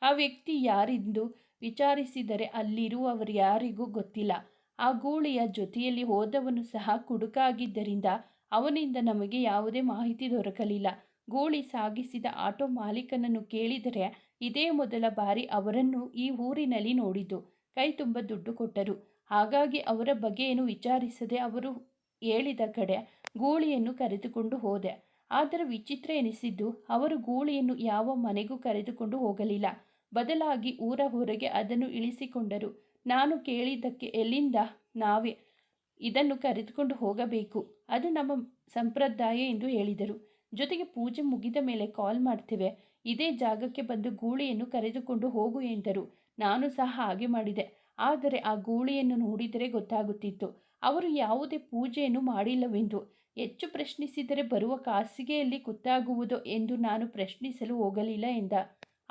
ಆ ವ್ಯಕ್ತಿ ಯಾರೆಂದು ವಿಚಾರಿಸಿದರೆ ಅಲ್ಲಿರುವವರು ಯಾರಿಗೂ ಗೊತ್ತಿಲ್ಲ. ಆ ಗೂಳಿಯ ಜೊತೆಯಲ್ಲಿ ಹೋದವನು ಸಹ ಕುಡುಕ ಆಗಿದ್ದರಿಂದ ಅವನಿಂದ ನಮಗೆ ಯಾವುದೇ ಮಾಹಿತಿ ದೊರಕಲಿಲ್ಲ. ಗೂಳಿ ಸಾಗಿಸಿದ ಆಟೋ ಮಾಲೀಕನನ್ನು ಕೇಳಿದರೆ ಇದೇ ಮೊದಲ ಬಾರಿ ಅವರನ್ನು ಈ ಊರಿನಲ್ಲಿ ನೋಡಿದ್ದು. ಕೈ ತುಂಬ ದುಡ್ಡು ಕೊಟ್ಟರು. ಹಾಗಾಗಿ ಅವರ ಬಗ್ಗೆ ಏನು ವಿಚಾರಿಸದೆ ಅವರು ಹೇಳಿದ ಕಡೆ ಗೂಳಿಯನ್ನು ಕರೆದುಕೊಂಡು ಹೋದೆ. ಆದರೆ ವಿಚಿತ್ರ ಎನಿಸಿದ್ದು, ಅವರು ಗೂಳಿಯನ್ನು ಯಾವ ಮನೆಗೂ ಕರೆದುಕೊಂಡು ಹೋಗಲಿಲ್ಲ. ಬದಲಾಗಿ ಊರ ಹೊರಗೆ ಅದನ್ನು ಇಳಿಸಿಕೊಂಡರು. ನಾನು ಕೇಳಿದ್ದಕ್ಕೆ ಎಲ್ಲಿಂದ ನಾವೇ ಇದನ್ನು ಕರೆದುಕೊಂಡು ಹೋಗಬೇಕು, ಅದು ನಮ್ಮ ಸಂಪ್ರದಾಯ ಎಂದು ಹೇಳಿದರು. ಜೊತೆಗೆ ಪೂಜೆ ಮುಗಿದ ಮೇಲೆ ಕಾಲ್ ಮಾಡ್ತೇವೆ, ಇದೇ ಜಾಗಕ್ಕೆ ಬಂದು ಗೂಳಿಯನ್ನು ಕರೆದುಕೊಂಡು ಹೋಗು ಎಂದರು. ನಾನು ಸಹ ಹಾಗೆ ಮಾಡಿದೆ. ಆದರೆ ಆ ಗೂಳಿಯನ್ನು ನೋಡಿದರೆ ಗೊತ್ತಾಗುತ್ತಿತ್ತು ಅವರು ಯಾವುದೇ ಪೂಜೆಯನ್ನು ಮಾಡಿಲ್ಲವೆಂದು. ಹೆಚ್ಚು ಪ್ರಶ್ನಿಸಿದರೆ ಬರುವ ಕಾಸಿಗೆಯಲ್ಲಿ ಗೊತ್ತಾಗುವುದೋ ಎಂದು ನಾನು ಪ್ರಶ್ನಿಸಲು ಹೋಗಲಿಲ್ಲ ಎಂದ.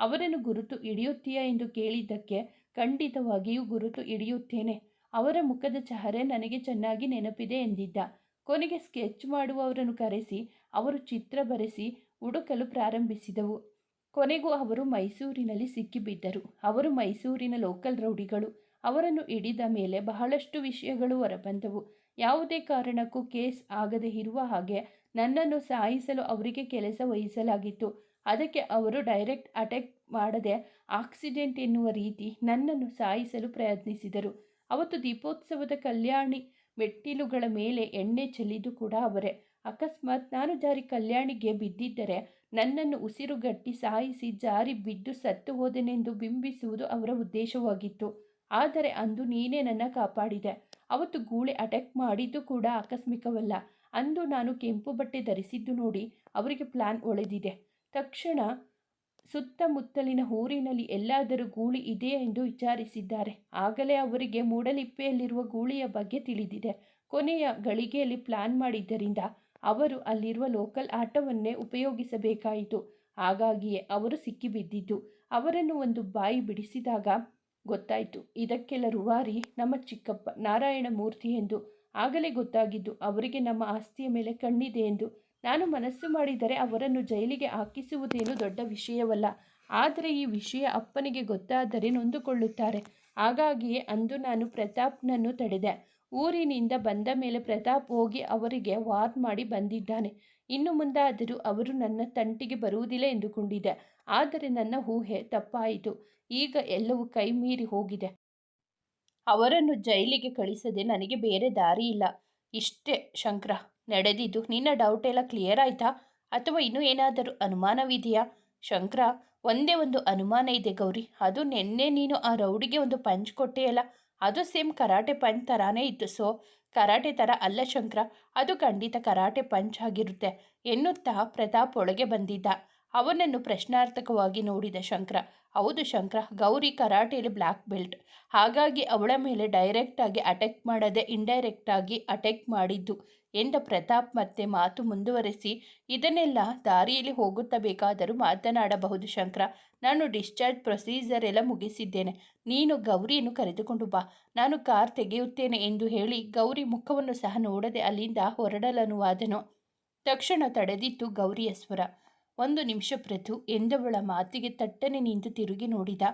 ಅವರನ್ನು ಗುರುತು ಹಿಡಿಯುತ್ತೀಯಾ ಎಂದು ಕೇಳಿದ್ದಕ್ಕೆ ಖಂಡಿತವಾಗಿಯೂ ಗುರುತು ಹಿಡಿಯುತ್ತೇನೆ. ಅವರ ಮುಖದ ಚಹರೆ ನನಗೆ ಚೆನ್ನಾಗಿ ನೆನಪಿದೆ ಎಂದಿದ್ದ. ಕೊನೆಗೆ ಸ್ಕೆಚ್ ಮಾಡುವವರನ್ನು ಕರೆಸಿ ಅವರು ಚಿತ್ರ ಬರೆಸಿ ಹುಡುಕಲು ಪ್ರಾರಂಭಿಸಿದವು. ಕೊನೆಗೂ ಅವರು ಮೈಸೂರಿನಲ್ಲಿ ಸಿಕ್ಕಿಬಿದ್ದರು. ಅವರು ಮೈಸೂರಿನ ಲೋಕಲ್ ರೌಡಿಗಳು. ಅವರನ್ನು ಹಿಡಿದ ಮೇಲೆ ಬಹಳಷ್ಟು ವಿಷಯಗಳು ಹೊರಬಂದವು. ಯಾವುದೇ ಕಾರಣಕ್ಕೂ ಕೇಸ್ ಆಗದೆ ಇರುವ ಹಾಗೆ ನನ್ನನ್ನು ಸಾಯಿಸಲು ಅವರಿಗೆ ಕೆಲಸ ವಹಿಸಲಾಗಿತ್ತು. ಅದಕ್ಕೆ ಅವರು ಡೈರೆಕ್ಟ್ ಅಟ್ಯಾಕ್ ಮಾಡದೆ ಆಕ್ಸಿಡೆಂಟ್ ಎನ್ನುವ ರೀತಿ ನನ್ನನ್ನು ಸಾಯಿಸಲು ಪ್ರಯತ್ನಿಸಿದರು. ಅವತ್ತು ದೀಪೋತ್ಸವದ ಕಲ್ಯಾಣಿ ಮೆಟ್ಟಿಲುಗಳ ಮೇಲೆ ಎಣ್ಣೆ ಚೆಲ್ಲಿದ್ದು ಕೂಡ ಅವರೇ. ಅಕಸ್ಮಾತ್ ನಾನು ಜಾರಿ ಕಲ್ಯಾಣಿಗೆ ಬಿದ್ದಿದ್ದರೆ ನನ್ನನ್ನು ಉಸಿರುಗಟ್ಟಿ ಸಾಯಿಸಿ ಜಾರಿ ಬಿದ್ದು ಸತ್ತು ಹೋದೆನೆಂದು ಬಿಂಬಿಸುವುದು ಅವರ ಉದ್ದೇಶವಾಗಿತ್ತು. ಆದರೆ ಅಂದು ನೀನೇ ನನ್ನ ಕಾಪಾಡಿದೆ. ಅವತ್ತು ಗೂಳಿ ಅಟ್ಯಾಕ್ ಮಾಡಿದ್ದು ಕೂಡ ಆಕಸ್ಮಿಕವಲ್ಲ. ಅಂದು ನಾನು ಕೆಂಪು ಬಟ್ಟೆ ಧರಿಸಿದ್ದು ನೋಡಿ ಅವರಿಗೆ ಪ್ಲಾನ್ ಒಳೆದಿದೆ. ತಕ್ಷಣ ಸುತ್ತಮುತ್ತಲಿನ ಊರಿನಲ್ಲಿ ಎಲ್ಲಾದರೂ ಗೂಳಿ ಇದೆಯೇ ಎಂದು ವಿಚಾರಿಸಿದ್ದಾರೆ. ಆಗಲೇ ಅವರಿಗೆ ಮೂಡಲಿಪ್ಪೆಯಲ್ಲಿರುವ ಗೂಳಿಯ ಬಗ್ಗೆ ತಿಳಿದಿದೆ. ಕೊನೆಯ ಗಳಿಗೆಯಲ್ಲಿ ಪ್ಲಾನ್ ಮಾಡಿದ್ದರಿಂದ ಅವರು ಅಲ್ಲಿರುವ ಲೋಕಲ್ ಆಟವನ್ನೇ ಉಪಯೋಗಿಸಬೇಕಾಯಿತು. ಹಾಗಾಗಿಯೇ ಅವರು ಸಿಕ್ಕಿಬಿದ್ದಿದ್ದು. ಅವರನ್ನು ಒಂದು ಬಾಯಿ ಬಿಡಿಸಿದಾಗ ಗೊತ್ತಾಯಿತು ಇದಕ್ಕೆಲ್ಲ ರೂವಾರಿ ನಮ್ಮ ಚಿಕ್ಕಪ್ಪ ನಾರಾಯಣ ಮೂರ್ತಿ ಎಂದು. ಆಗಲೇ ಗೊತ್ತಾಗಿದ್ದು ಅವರಿಗೆ ನಮ್ಮ ಆಸ್ತಿಯ ಮೇಲೆ ಕಣ್ಣಿದೆ ಎಂದು. ನಾನು ಮನಸ್ಸು ಮಾಡಿದರೆ ಅವರನ್ನು ಜೈಲಿಗೆ ಹಾಕಿಸುವುದೇನು ದೊಡ್ಡ ವಿಷಯವಲ್ಲ. ಆದರೆ ಈ ವಿಷಯ ಅಪ್ಪನಿಗೆ ಗೊತ್ತಾದರೆ ನೊಂದುಕೊಳ್ಳುತ್ತಾರೆ. ಹಾಗಾಗಿಯೇ ಅಂದು ನಾನು ಪ್ರತಾಪ್ನನ್ನು ತಡೆದೆ. ಊರಿನಿಂದ ಬಂದ ಮೇಲೆ ಪ್ರತಾಪ್ ಹೋಗಿ ಅವರಿಗೆ ವಾರ್ನ್ ಮಾಡಿ ಬಂದಿದ್ದಾನೆ. ಇನ್ನು ಮುಂದಾದರೂ ಅವರು ನನ್ನ ತಂಟಿಗೆ ಬರುವುದಿಲ್ಲ ಎಂದುಕೊಂಡಿದ್ದೆ. ಆದರೆ ನನ್ನ ಊಹೆ ತಪ್ಪಾಯಿತು. ಈಗ ಎಲ್ಲವೂ ಕೈ ಮೀರಿ ಹೋಗಿದೆ. ಅವರನ್ನು ಜೈಲಿಗೆ ಕಳಿಸದೆ ನನಗೆ ಬೇರೆ ದಾರಿ ಇಲ್ಲ. ಇಷ್ಟೇ ಶಂಕರ ನಡೆದಿದ್ದು. ನಿನ್ನ ಡೌಟ್ ಎಲ್ಲ ಕ್ಲಿಯರ್ ಆಯ್ತಾ? ಅಥವಾ ಇನ್ನೂ ಏನಾದರೂ ಅನುಮಾನವಿದೆಯಾ? ಶಂಕರ, ಒಂದೇ ಒಂದು ಅನುಮಾನ ಇದೆ ಗೌರಿ. ಅದು ನಿನ್ನೆ ನೀನು ಆ ರೌಡಿಗೆ ಒಂದು ಪಂಚ್ ಕೊಟ್ಟೆಯಲ್ಲ, ಅದು ಸೇಮ್ ಕರಾಟೆ ಪಂಚ್ ಥರಾನೇ ಇತ್ತು. ಸೊ ಕರಾಟೆ ಥರ ಅಲ್ಲ ಶಂಕರ, ಅದು ಖಂಡಿತ ಕರಾಟೆ ಪಂಚ್ ಆಗಿರುತ್ತೆ ಎನ್ನುತ್ತಾ ಪ್ರತಾಪ್ ಒಳಗೆ ಬಂದಿದ್ದ. ಅವನನ್ನು ಪ್ರಶ್ನಾರ್ಥಕವಾಗಿ ನೋಡಿದ ಶಂಕರ. ಹೌದು ಶಂಕರ, ಗೌರಿ ಕರಾಟೆಯಲ್ಲಿ ಬ್ಲ್ಯಾಕ್ ಬೆಲ್ಟ್. ಹಾಗಾಗಿ ಅವಳ ಮೇಲೆ ಡೈರೆಕ್ಟಾಗಿ ಅಟ್ಯಾಕ್ ಮಾಡದೆ ಇಂಡೈರೆಕ್ಟಾಗಿ ಅಟ್ಯಾಕ್ ಮಾಡಿದ್ದು ಎಂದ ಪ್ರತಾಪ್ ಮತ್ತೆ ಮಾತು ಮುಂದುವರೆಸಿ, ಇದನ್ನೆಲ್ಲ ದಾರಿಯಲ್ಲಿ ಹೋಗುತ್ತಾ ಬೇಕಾದರೂ ಮಾತನಾಡಬಹುದು ಶಂಕರ. ನಾನು ಡಿಸ್ಚಾರ್ಜ್ ಪ್ರೊಸೀಜರ್ ಎಲ್ಲ ಮುಗಿಸಿದ್ದೇನೆ. ನೀನು ಗೌರಿಯನ್ನು ಕರೆದುಕೊಂಡು ಬಾ, ನಾನು ಕಾರ್ ತೆಗೆಯುತ್ತೇನೆ ಎಂದು ಹೇಳಿ ಗೌರಿ ಮುಖವನ್ನು ಸಹ ನೋಡದೆ ಅಲ್ಲಿಂದ ಹೊರಡಲನುವಾದನು. ತಕ್ಷಣ ತಡೆದಿತ್ತು ಗೌರಿಯ ಸ್ವರ. ಒಂದು ನಿಮಿಷ ಪ್ರತು ಎಂದವಳ ಮಾತಿಗೆ ತಟ್ಟನೆ ನಿಂತು ತಿರುಗಿ ನೋಡಿದ.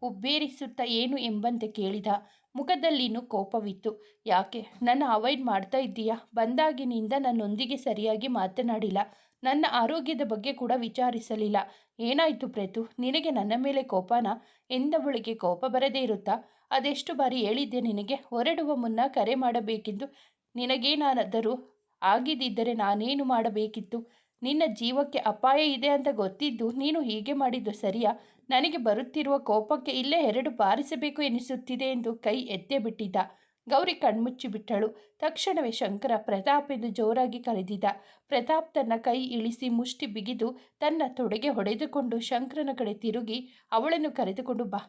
ಉಬ್ಬೇರಿಸುತ್ತಾ ಏನು ಎಂಬಂತೆ ಕೇಳಿದ. ಮುಖದಲ್ಲಿನ್ನೂ ಕೋಪವಿತ್ತು. ಯಾಕೆ ನನ್ನ ಅವಾಯ್ಡ್ ಮಾಡ್ತಾ ಇದ್ದೀಯಾ? ಬಂದಾಗಿನಿಂದ ನನ್ನೊಂದಿಗೆ ಸರಿಯಾಗಿ ಮಾತನಾಡಿಲ್ಲ. ನನ್ನ ಆರೋಗ್ಯದ ಬಗ್ಗೆ ಕೂಡ ವಿಚಾರಿಸಲಿಲ್ಲ. ಏನಾಯಿತು ಪ್ರತು, ನಿನಗೆ ನನ್ನ ಮೇಲೆ ಕೋಪನಾ ಎಂದವಳಿಗೆ. ಕೋಪ ಬರದೇ ಇರುತ್ತಾ? ಅದೆಷ್ಟು ಬಾರಿ ಹೇಳಿದ್ದೆ ನಿನಗೆ ಹೊರಡುವ ಮುನ್ನ ಕರೆ ಮಾಡಬೇಕೆಂದು. ನಿನಗೇನಾದರೂ ಆಗಿದ್ದರೆ ನಾನೇನು ಮಾಡಬೇಕಿತ್ತು? ನಿನ್ನ ಜೀವಕ್ಕೆ ಅಪಾಯ ಇದೆ ಅಂತ ಗೊತ್ತಿದ್ದು ನೀನು ಹೀಗೆ ಮಾಡಿದ್ದು ಸರಿಯಾ? ನನಗೆ ಬರುತ್ತಿರುವ ಕೋಪಕ್ಕೆ ಇಲ್ಲೇ 2 ಬಾರಿಸಬೇಕು ಎನಿಸುತ್ತಿದೆ ಎಂದು ಕೈ ಎತ್ತೇ ಬಿಟ್ಟಿದ್ದ. ಗೌರಿ ಕಣ್ಮುಚ್ಚಿ ಬಿಟ್ಟಳು. ತಕ್ಷಣವೇ ಶಂಕರ ಪ್ರತಾಪ್ ಎಂದು ಜೋರಾಗಿ ಕರೆದಿದ್ದ. ಪ್ರತಾಪ್ ತನ್ನ ಕೈ ಇಳಿಸಿ ಮುಷ್ಟಿ ಬಿಗಿದು ತನ್ನ ತೊಡೆಗೆ ಹೊಡೆದುಕೊಂಡು ಶಂಕರನ ಕಡೆ ತಿರುಗಿ ಅವಳನ್ನು ಕರೆದುಕೊಂಡು ಬಾ,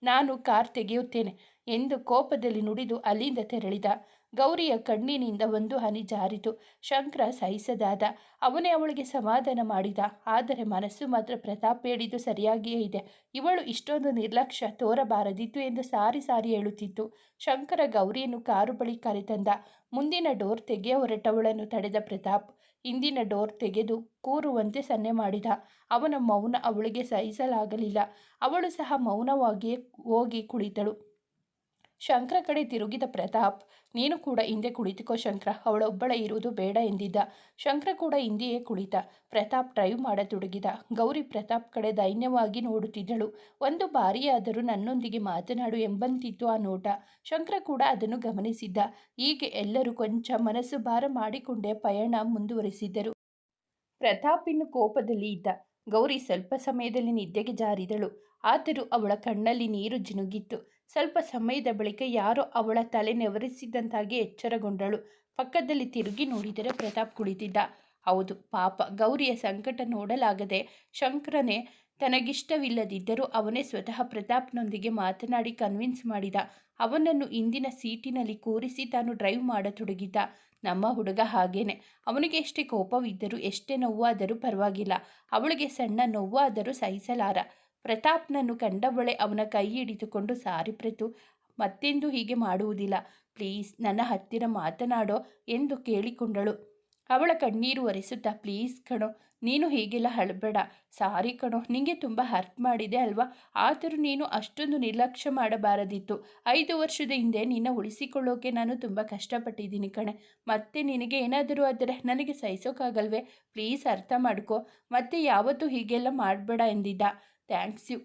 ನಾನು ಕಾರ್ ತೆಗೆಯುತ್ತೇನೆ ಎಂದು ಕೋಪದಲ್ಲಿ ನುಡಿದು ಅಲ್ಲಿಂದ ತೆರಳಿದ. ಗೌರಿಯ ಕಣ್ಣಿನಿಂದ ಒಂದು ಹನಿ ಜಾರಿತು. ಶಂಕರ ಸಹಿಸದಾದ. ಅವನೇ ಅವಳಿಗೆ ಸಮಾಧಾನ ಮಾಡಿದ. ಆದರೆ ಮನಸ್ಸು ಮಾತ್ರ ಪ್ರತಾಪ್ ಹೇಳಿದ್ದು ಸರಿಯಾಗಿಯೇ ಇದೆ, ಇವಳು ಇಷ್ಟೊಂದು ನಿರ್ಲಕ್ಷ್ಯ ತೋರಬಾರದಿತ್ತು ಎಂದು ಸಾರಿ ಸಾರಿ ಹೇಳುತ್ತಿತ್ತು. ಶಂಕರ ಗೌರಿಯನ್ನು ಕಾರು ಬಳಿ ಕರೆತಂದ. ಮುಂದಿನ ಡೋರ್ ತೆಗೆಯ ಹೊರಟವಳನ್ನು ತಡೆದ ಪ್ರತಾಪ್ ಹಿಂದಿನ ಡೋರ್ ತೆಗೆದು ಕೂರುವಂತೆ ಸನ್ನೆ ಮಾಡಿದ. ಅವನ ಮೌನ ಅವಳಿಗೆ ಸಹಿಸಲಾಗಲಿಲ್ಲ. ಅವಳು ಸಹ ಮೌನವಾಗಿಯೇ ಹೋಗಿ ಕುಳಿತಳು. ಶಂಕರ ಕಡೆ ತಿರುಗಿದ ಪ್ರತಾಪ್, ನೀನು ಕೂಡ ಹಿಂದೆ ಕುಳಿತುಕೋ ಶಂಕರ, ಅವಳೊಬ್ಬಳ ಇರುವುದು ಬೇಡ ಎಂದಿದ್ದ. ಶಂಕರ ಕೂಡ ಹಿಂದೆಯೇ ಕುಳಿತ. ಪ್ರತಾಪ್ ಡ್ರೈವ್ ಮಾಡತೊಡಗಿದ. ಗೌರಿ ಪ್ರತಾಪ್ ಕಡೆ ದೈನ್ಯವಾಗಿ ನೋಡುತ್ತಿದ್ದಳು. ಒಂದು ಬಾರಿಯಾದರೂ ನನ್ನೊಂದಿಗೆ ಮಾತನಾಡು ಎಂಬಂತಿತ್ತು ಆ ನೋಟ. ಶಂಕರ ಕೂಡ ಅದನ್ನು ಗಮನಿಸಿದ್ದ. ಹೀಗೆ ಎಲ್ಲರೂ ಕೊಂಚ ಮನಸ್ಸು ಭಾರ ಮಾಡಿಕೊಂಡೇ ಪಯಣ ಮುಂದುವರಿಸಿದ್ದರು. ಪ್ರತಾಪ್ ಇನ್ನು ಕೋಪದಲ್ಲಿ ಇದ್ದ. ಗೌರಿ ಸ್ವಲ್ಪ ಸಮಯದಲ್ಲಿ ನಿದ್ದೆಗೆ ಜಾರಿದಳು. ಆದರೂ ಅವಳ ಕಣ್ಣಲ್ಲಿ ನೀರು ಜಿನುಗಿತ್ತು. ಸ್ವಲ್ಪ ಸಮಯದ ಬಳಿಕ ಯಾರೋ ಅವಳ ತಲೆ ನೆವರಿಸಿದಂತಾಗಿ ಎಚ್ಚರಗೊಂಡಳು. ಪಕ್ಕದಲ್ಲಿ ತಿರುಗಿ ನೋಡಿದರೆ ಪ್ರತಾಪ್ ಕುಳಿತಿದ್ದ. ಹೌದು ಪಾಪ, ಗೌರಿಯ ಸಂಕಟ ನೋಡಲಾಗದೆ ಶಂಕರನೇ ತನಗಿಷ್ಟವಿಲ್ಲದಿದ್ದರೂ ಅವನೇ ಸ್ವತಃ ಪ್ರತಾಪ್ನೊಂದಿಗೆ ಮಾತನಾಡಿ ಕನ್ವಿನ್ಸ್ ಮಾಡಿದ. ಅವನನ್ನು ಹಿಂದಿನ ಸೀಟಿನಲ್ಲಿ ಕೂರಿಸಿ ತಾನು ಡ್ರೈವ್ ಮಾಡತೊಡಗಿದ್ದ. ನಮ್ಮ ಹುಡುಗ ಹಾಗೇನೆ, ಅವನಿಗೆ ಎಷ್ಟೇ ಕೋಪವಿದ್ದರೂ ಎಷ್ಟೇ ನೋವಾದರೂ ಪರವಾಗಿಲ್ಲ, ಅವಳಿಗೆ ಸಣ್ಣ ನೋವಾದರೂ ಸಹಿಸಲಾರ. ಪ್ರತಾಪ್ನನ್ನು ಕಂಡವಳೆ ಅವನ ಕೈ ಹಿಡಿದುಕೊಂಡು, ಸಾರಿ ಪ್ರತು, ಮತ್ತೆಂದು ಹೀಗೆ ಮಾಡುವುದಿಲ್ಲ, ಪ್ಲೀಸ್ ನನ್ನ ಹತ್ತಿರ ಮಾತನಾಡೋ ಎಂದು ಕೇಳಿಕೊಂಡಳು. ಅವಳ ಕಣ್ಣೀರು ಒರೆಸುತ್ತಾ, ಪ್ಲೀಸ್ ಕಣೋ, ನೀನು ಹೀಗೆಲ್ಲ ಅಳಬೇಡ, ಸಾರಿ ಕಣೋ, ನಿಂಗೆ ತುಂಬ ಹರ್ಟ್ ಮಾಡಿದೆ ಅಲ್ವಾ? ಆದರೂ ನೀನು ಅಷ್ಟೊಂದು ನಿರ್ಲಕ್ಷ್ಯ ಮಾಡಬಾರದಿತ್ತು. 5 ವರ್ಷದ ಹಿಂದೆ ನಿನ್ನ ಉಳಿಸಿಕೊಳ್ಳೋಕೆ ನಾನು ತುಂಬ ಕಷ್ಟಪಟ್ಟಿದ್ದೀನಿ ಕಣೆ. ಮತ್ತೆ ನಿನಗೆ ಏನಾದರೂ ಆದರೆ ನನಗೆ ಸಹಿಸೋಕ್ಕಾಗಲ್ವೇ? ಪ್ಲೀಸ್ ಅರ್ಥ ಮಾಡ್ಕೋ, ಮತ್ತೆ ಯಾವತ್ತೂ ಹೀಗೆಲ್ಲ ಮಾಡಬೇಡ ಎಂದಿದ್ದ. ಥ್ಯಾಂಕ್ಸ್ ಯು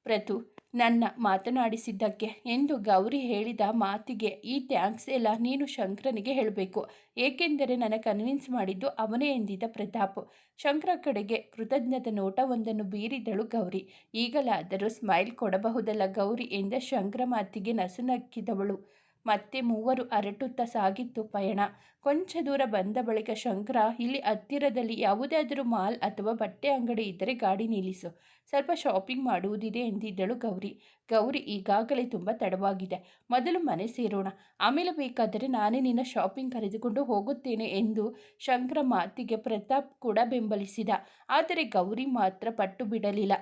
ಪ್ರತು ನನ್ನ ಮಾತನಾಡಿಸಿದ್ದಕ್ಕೆ ಎಂದು ಗೌರಿ ಹೇಳಿದ ಮಾತಿಗೆ ಈ ಥ್ಯಾಂಕ್ಸ್ ಎಲ್ಲ ನೀನು ಶಂಕರನಿಗೆ ಹೇಳಬೇಕು, ಏಕೆಂದರೆ ನನ್ನ ಕನ್ವಿನ್ಸ್ ಮಾಡಿದ್ದು ಅವನೇ ಎಂದಿದ್ದ ಪ್ರತಾಪ್. ಶಂಕರ ಕಡೆಗೆ ಕೃತಜ್ಞತೆ ನೋಟವೊಂದನ್ನು ಬೀರಿದಳು ಗೌರಿ. ಈಗಲಾದರೂ ಸ್ಮೈಲ್ ಕೊಡಬಹುದಲ್ಲ ಗೌರಿ ಎಂದ ಶಂಕರ ಮಾತಿಗೆ ನಸುನಕ್ಕಿದವಳು. ಮತ್ತೆ ಮೂವರು ಅರಟುತ್ತಾ ಸಾಗಿತ್ತು ಪಯಣ. ಕೊಂಚ ದೂರ ಬಂದ ಬಳಿಕ ಶಂಕರ, ಇಲ್ಲಿ ಹತ್ತಿರದಲ್ಲಿ ಯಾವುದಾದರೂ ಮಾಲ್ ಅಥವಾ ಬಟ್ಟೆ ಅಂಗಡಿ ಇದ್ದರೆ ಗಾಡಿ ನಿಲ್ಲಿಸು, ಸ್ವಲ್ಪ ಶಾಪಿಂಗ್ ಮಾಡುವುದಿದೆ ಎಂದಿದ್ದಳು ಗೌರಿ. ಗೌರಿ, ಈಗಾಗಲೇ ತುಂಬ ತಡವಾಗಿದೆ, ಮೊದಲು ಮನೆ ಸೇರೋಣ, ಆಮೇಲೆ ಬೇಕಾದರೆ ನಾನೇ ನಿನ್ನ ಶಾಪಿಂಗ್ ಕರೆದುಕೊಂಡು ಹೋಗುತ್ತೇನೆ ಎಂದು ಶಂಕರ ಮಾತಿಗೆ ಪ್ರತಾಪ್ ಕೂಡ ಬೆಂಬಲಿಸಿದ. ಆದರೆ ಗೌರಿ ಮಾತ್ರ ಪಟ್ಟು ಬಿಡಲಿಲ್ಲ.